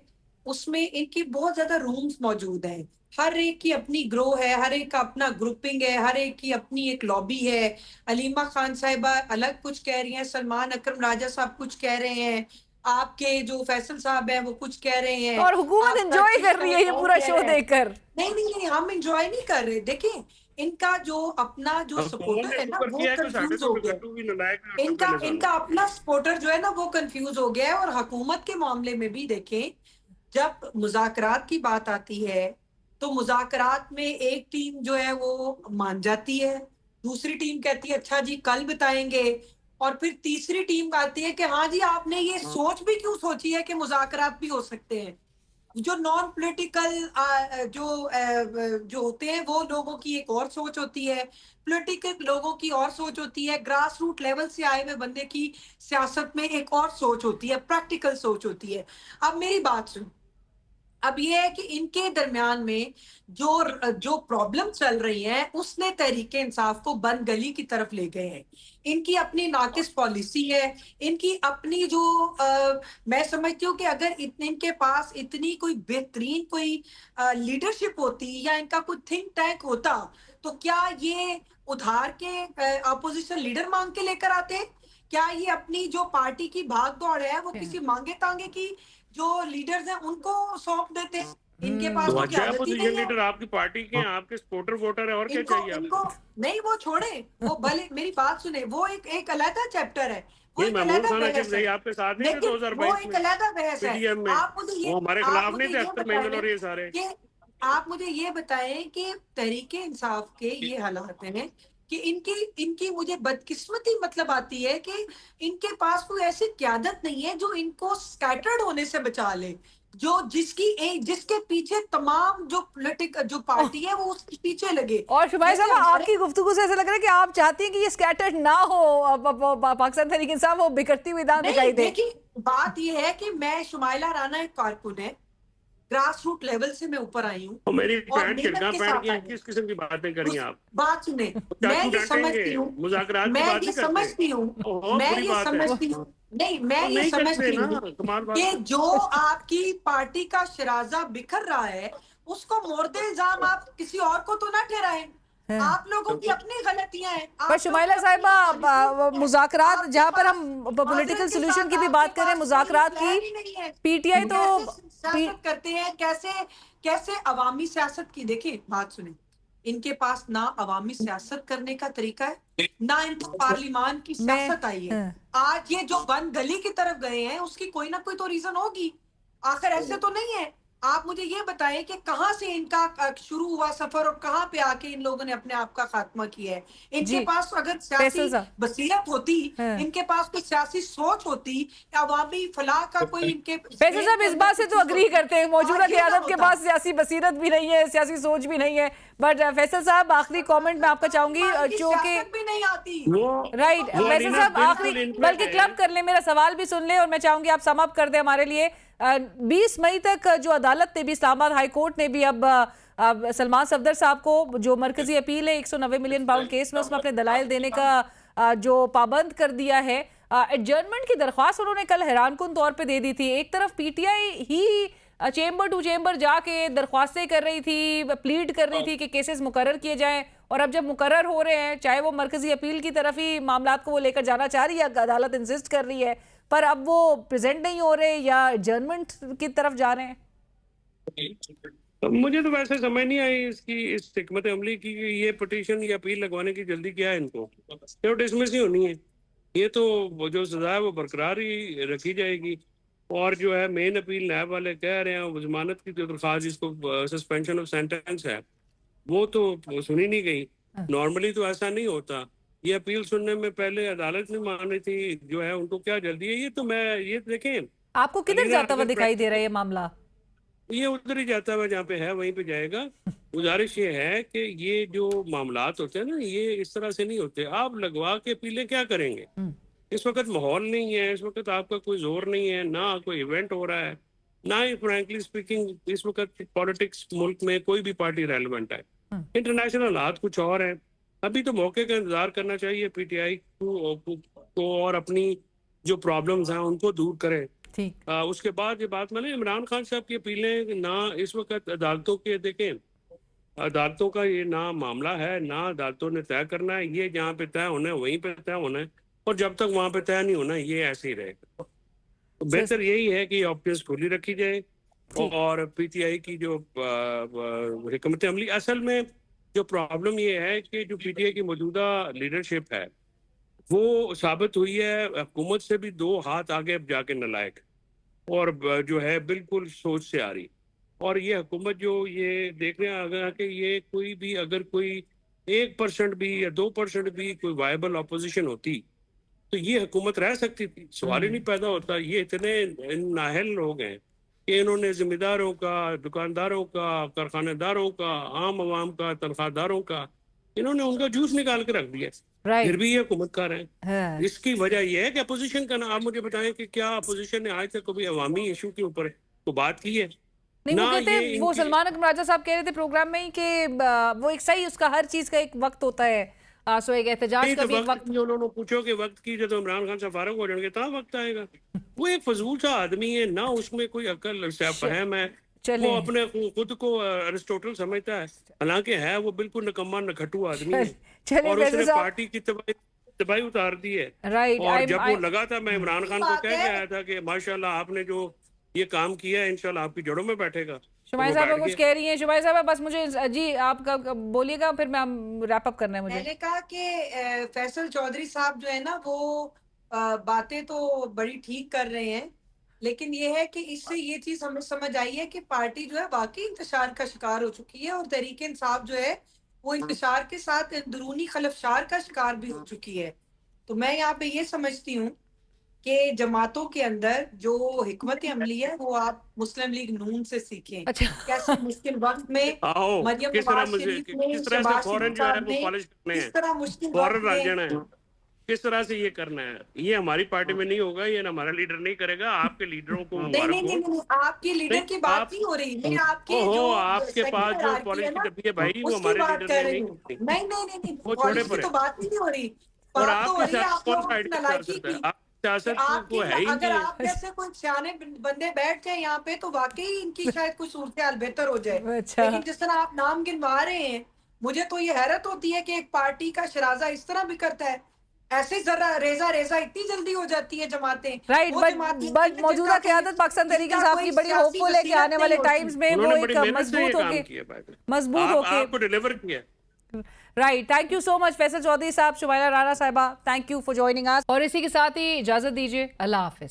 اس میں ان کی بہت زیادہ رومز موجود ہیں، ہر ایک کی اپنی گروہ ہے، ہر ایک کا اپنا گروپنگ ہے، ہر ایک کی اپنی ایک لابی ہے. علیمہ خان صاحبہ الگ کچھ کہہ رہی ہیں، سلمان اکرم راجہ صاحب کچھ کہہ رہے ہیں، آپ کے جو فیصل صاحب ہیں وہ کچھ کہہ رہے ہیں، اور حکومت آپ انجوائے ترکی کر رہی ہے یہ صاحب پورا کہہ شو رہے ہیں. دیکھ کر. نہیں ہم انجوائے نہیں کر رہے. دیکھیں ان کا جو اپنا جو حکومت سپورٹر نے ہے نا شکر وہ کیا ہے کہ ساڑھے کنفیوز تو ہو گیا. گٹو بھی نلائق ہے اور ان سب کا کے ان کا اپنا سپورٹر جو ہے نا وہ کنفیوز ہو گیا ہے. اور حکومت کے معاملے میں بھی دیکھیں، جب مذاکرات کی بات آتی ہے تو مذاکرات میں ایک ٹیم جو ہے وہ مان جاتی ہے، دوسری ٹیم کہتی ہے اچھا جی کل بتائیں گے، اور پھر تیسری ٹیم آتی ہے کہ ہاں جی آپ نے یہ سوچ بھی کیوں سوچی ہے کہ مذاکرات بھی ہو سکتے ہیں. جو نان پولیٹیکل جو ہوتے ہیں وہ لوگوں کی ایک اور سوچ ہوتی ہے، پولیٹیکل لوگوں کی اور سوچ ہوتی ہے، گراس روٹ لیول سے آئے ہوئے بندے کی سیاست میں ایک اور سوچ ہوتی ہے، پریکٹیکل سوچ ہوتی ہے. اب میری بات سن، اب یہ ہے کہ ان کے درمیان میں جو پرابلم چل رہی ہیں اس نے تحریک انصاف کو بند گلی کی طرف لے گئے ہیں. ان کی اپنی ناقص پالیسی ہے، ان کی اپنی جو میں سمجھتی ہوں کہ اگر ان کے پاس اتنی کوئی بہترین کوئی لیڈرشپ ہوتی یا ان کا کوئی تھنک ٹینک ہوتا تو کیا یہ ادھار کے اپوزیشن لیڈر مانگ کے لے کر آتے؟ کیا یہ اپنی جو پارٹی کی بھاگ دوڑ ہے وہ کسی مانگے تانگے کی جو لیڈرز ہیں ان کو سونپ دیتے ہیں؟ ان کے پاس تو تو اچھا قیادت ہی اپوزیشن نہیں ہے. لیڈر آپ کی پارٹی کے ہیں، آپ کے سپورٹر ووٹر ہے، اور کیا چاہیے ان آپ کو کو؟ نہیں، وہ چھوڑے، وہ بھلے میری بات سنیں، وہ ایک علیحدہ چیپٹر ہے، وہ یہ ایک محمود علیحدہ خان بحث ہے، اشرف آپ کے ساتھ نہیں تھے لیکن وہ 2022 ایک میں علیحدہ بحث پی ہے. ڈی ایم میں؟ وہ ہمارے آپ خلاف مجھے نہیں تھے یہ اختر مینگل بتائیں اور یہ سارے؟ کہ آپ مجھے یہ بتائیں کہ تحریک انصاف کے یہ حالات ہیں کہ ان کی مجھے بدقسمتی مطلب آتی ہے کہ ان کے پاس کوئی ایسی قیادت نہیں ہے جو ان کو سکیٹرڈ ہونے سے بچا لے، جس کے پیچھے تمام جو پارٹی ہے وہ اس کے پیچھے لگے. اور شمائل جیسے صاحبہ آپ ہمارے کی گفتگو سے ایسا لگ رہا ہے کہ آپ چاہتی ہیں کہ یہ سکیٹرڈ نہ ہو، پاکستان تحریک انصاف وہ بکھرتی ہوئی نہ دکھائی نہیں. دے. دیکھیں بات یہ ہے کہ میں شمائلہ رانا ایک کارکن ہے، گراس روٹ لیول سے میں اوپر آئی ہوں اور میری اور پینٹ محنت چرگاں کے پہن ساتھ کے آئی ہوں. کس قسم کی باتیں کری اس آپ؟ بات سنیں، میں چاچو یہ ڈانٹیں گے، سمجھتی ہوں مذاکرات کی میں بات یہ نہیں کرتے؟ سمجھتی ہوں بہت میں بری یہ بات ہے. سمجھتی ہوں نہیں میں تو یہ نہیں کرتے سمجھتی نا، ہوں کمال بات کہ ہے. جو آپ کی پارٹی کا شرازہ بکھر رہا ہے اس کو مورد الزام آپ کسی اور کو تو نہ ٹھہرائیں. آپ لوگوں کی اپنی غلطیاں ہیں، پر آپ لوگ شمائلہ کی اپنی صاحبہ پالیسی ہے، مذاکرات، آپ کے جہاں پر پاس ہم پولیٹیکل معذرت کے سولوشن ساتھ کی بھی آپ کے بات کریں، پاس کوئی مذاکرات کی پلان ہی نہیں ہے. پی ٹی آئی تو کیسے سیاست کرتے ہیں، کیسے عوامی سیاست کی؟ دیکھیں بات سنیں، ان کے پاس نہ عوامی سیاست کرنے کا طریقہ ہے، نہ ان کو پارلیمان کی میں سیاست آئی ہے. آج یہ جو بند گلی کی طرف گئے ہیں اس کی کوئی نہ کوئی تو ریزن ہوگی، آخر ایسے تو نہیں ہے. آپ مجھے یہ بتائیں کہ کہاں سے ان کا شروع ہوا سفر اور کہاں پہ آ کے ان لوگوں نے اپنے آپ کا خاتمہ کیا ہے. ان کے جی پاس اگر فیصل سیاسی صاحب، بصیرت ہوتی، ان کے پاس کوئی سیاسی سوچ ہوتی، عوامی فلاح کا کوئی ان کے فیصل صاحب اس بات سے تو اگری کرتے ہیں، موجودہ آج یہ نہ قیادت کے ہوتا. پاس سیاسی بصیرت بھی نہیں ہے، سیاسی سوچ بھی نہیں ہے. بٹ فیصل صاحب آخری کامنٹ میں آپ کا چاہوں گی، ان کی چونکہ سیاست بھی نہیں آتی. رائٹ وہ فیصل علینا صاحب آخری، بالکل ان پہ بلکہ ہے. کلب کر لیں، میرا سوال بھی سن لیں اور میں چاہوں گی آپ سم اپ کر دیں ہمارے لیے. 20 مئی تک جو عدالت نے بھی، اسلام آباد ہائی کورٹ نے بھی اب سلمان صفدر صاحب کو جو مرکزی اپیل ہے 190 ملین پاؤنڈ کیس میں، اس میں اپنے دلائل دینے کا جو پابند کر دیا ہے. ایڈجرنمنٹ کی درخواست انہوں نے کل حیران کن طور پہ دے دی تھی. ایک طرف پی ٹی آئی ہی چیمبر ٹو چیمبر جا کے درخواستیں کر رہی تھی، پلیڈ کر رہی تھی کہ کیسز مقرر کیے جائیں، اور اب جب مقرر ہو رہے ہیں، چاہے وہ مرکزی اپیل کی طرف ہی معاملات کو وہ لے کر جانا چاہ رہی ہے، عدالت انسسٹ کر رہی ہے، پر اب وہ پریزنٹ نہیں ہو رہے یا ایڈجرنمنٹ کی طرف جا رہے ہیں. مجھے تو ویسے سمجھ نہیں آئی اس حکمت عملی کی کہ یہ پٹیشن یا اپیل لگوانے کی جلدی کیا ہے ان کو. یہ ڈسمس ہی ہونی ہے، یہ تو جو سزا ہے وہ برقرار ہی رکھی جائے گی. اور جو ہے مین اپیل نیب والے کہہ رہے ہیں، ضمانت کی جو درخواست جس کو سسپینشن آف سینٹنس ہے وہ تو سنی نہیں گئی. نارملی تو ایسا نہیں ہوتا. یہ اپیل سننے میں پہلے عدالت نہیں مان رہی تھی، جو ہے ان کو کیا جلدی ہے. یہ تو میں یہ دیکھیں آپ کو کدھر جاتا ہوا دکھائی دے رہا ہے یہ معاملہ؟ یہ ادھر ہی جاتا ہے، جہاں پہ ہے وہیں پہ جائے گا. گزارش یہ ہے کہ یہ جو معاملات ہوتے ہیں نا، یہ اس طرح سے نہیں ہوتے. آپ لگوا کے اپیلیں کیا کریں گے؟ اس وقت ماحول نہیں ہے، اس وقت آپ کا کوئی زور نہیں ہے، نہ کوئی ایونٹ ہو رہا ہے، نہ ہی فرینکلی اسپیکنگ اس وقت پالیٹکس ملک میں کوئی بھی پارٹی ریلیونٹ ہے. انٹرنیشنل حالات کچھ اور ہیں. ابھی تو موقع کا انتظار کرنا چاہیے پی ٹی آئی کو اور اپنی جو پرابلمز ہیں ان کو دور کرے. ٹھیک. اس کے بعد یہ بات میں نے عمران خان صاحب کی اپیلیں نہ اس وقت عدالتوں کے دیکھیں عدالتوں کا یہ نہ معاملہ ہے نہ عدالتوں نے طے کرنا ہے. یہ جہاں پہ طے ہونا ہے وہیں پہ طے ہونا ہے اور جب تک وہاں پہ طے نہیں ہونا یہ ایسے ہی رہے گا. تو بہتر یہی ہے کہ یہ آپشنز کھلی رکھی جائے اور پی ٹی آئی کی جو حکمت عملی اصل میں جو پرابلم یہ ہے کہ جو پی ٹی آئی کی موجودہ لیڈرشپ ہے وہ ثابت ہوئی ہے حکومت سے بھی 2 ہاتھ آگے جا کے نالائق اور جو ہے بالکل سوچ سے آ رہی. اور یہ حکومت جو یہ دیکھ رہے ہیں اگر کہ یہ کوئی بھی اگر کوئی 1% بھی یا 2% بھی کوئی وائبل اپوزیشن ہوتی تو یہ حکومت رہ سکتی تھی. سوال ہی نہیں پیدا ہوتا. یہ اتنے نااہل لوگ ہیں کہ انہوں نے ذمہ داروں کا دکانداروں کا کارخانے داروں کا عام عوام کا تنخواہ داروں کا انہوں نے ان کا جوس نکال کے رکھ دیا پھر بھی یہ حکومت کار ہیں. اس کی وجہ یہ ہے کہ اپوزیشن کا آپ مجھے بتائیں کہ کیا اپوزیشن نے آج تک کبھی عوامی ایشو کے اوپر تو بات کی ہے؟ نہیں وہ کہتے ہیں وہ سلمان اکرم راجہ صاحب کہہ رہے تھے پروگرام میں ہی کہ وہ ایک صحیح اس کا ہر چیز کا ایک وقت ہوتا ہے. سو ایک احتجاج کا بھی ایک وقت انہوں نے پوچھو کہ وقت کی جب عمران خان سے فارغ ہو جائیں گے تب وقت آئے گا. وہ ایک فضول سا آدمی ہے نہ اس میں کوئی عقل فہم ہے. وہ اپنے خود کو ارسطوٹل سمجھتا ہے حالانکہ ہے وہ بالکل نکما نکھٹو آدمی ہے اور اس نے پارٹی کی تباہی اتار دی ہے. اور جب وہ لگا تھا میں عمران خان کو کہہ کے آیا تھا کہ ماشاءاللہ آپ نے جو یہ کام کیا ہے انشاءاللہ آپ کی جڑوں میں بیٹھے گا. شمائے صاحبہ کچھ کہہ رہی ہیں. شمائے صاحبہ بس مجھے جی آپ کا بولیے گا پھر میں ریپ اپ کرنا ہے مجھے. میں نے کہا کہ فیصل چودھری صاحب جو ہے نا وہ باتیں تو بڑی ٹھیک کر رہے ہیں لیکن یہ ہے کہ اس سے یہ چیز ہمیں سمجھ آئی ہے کہ پارٹی جو ہے واقعی انتشار کا شکار ہو چکی ہے اور تحریک انصاف جو ہے وہ انتشار کے ساتھ اندرونی خلفشار کا شکار بھی ہو چکی ہے. تو میں یہاں پہ یہ سمجھتی ہوں کہ جماعتوں کے اندر جو حکمت عملی ہے وہ آپ مسلم لیگ نون سے سیکھیں. کیسے مشکل وقت میں مریم نواز شریف نے شہباز شریف صاحب نے کس طرح مشکل وقت میں کس طرح سے یہ کرنا ہے. یہ ہماری پارٹی میں نہیں ہوگا یہ ہمارا لیڈر نہیں کرے گا. آپ کے لیڈروں کو نہیں آپ کے لیڈر کی بات نہیں ہو رہی. میں آپ کے جو آپ کے پاس جو پالیسی کرتی ہے بھائی وہ ہمارے لیڈر نہیں پالیسی کی تو بات نہیں ہو رہی. اور آپ کے ساتھ کون سائڈ کر سکتا ہے. اگر آپ جیسے کوئی سیانے بندے بیٹھ جائیں یہاں پہ تو واقعی ان کی شاید کوئی صورتحال بہتر ہو جائے. لیکن جس طرح آپ نام گنوا رہے ہیں مجھے تو یہ حیرت ہوتی ہے کہ ایک پارٹی کا شرازہ اس طرح بھی کرتا ہے. ایسے ذرا ریزہ اتنی جلدی ہو جاتی ہے جماعتیں. رائٹ بٹ موجودہ قیادت پاکستان تحریک انصاف کی بڑی ہوپ فل ہے کہ آنے والے ٹائمز میں وہ ایک مضبوط ہو کے ڈیلیور کیا. رائٹ. تھینک یو سو مچ فیصل چودھری صاحب, شمائلہ رانا صاحبہ, تھینک یو فار جوائننگ اس. اور اسی کے ساتھ ہی اجازت دیجیے. اللہ حافظ.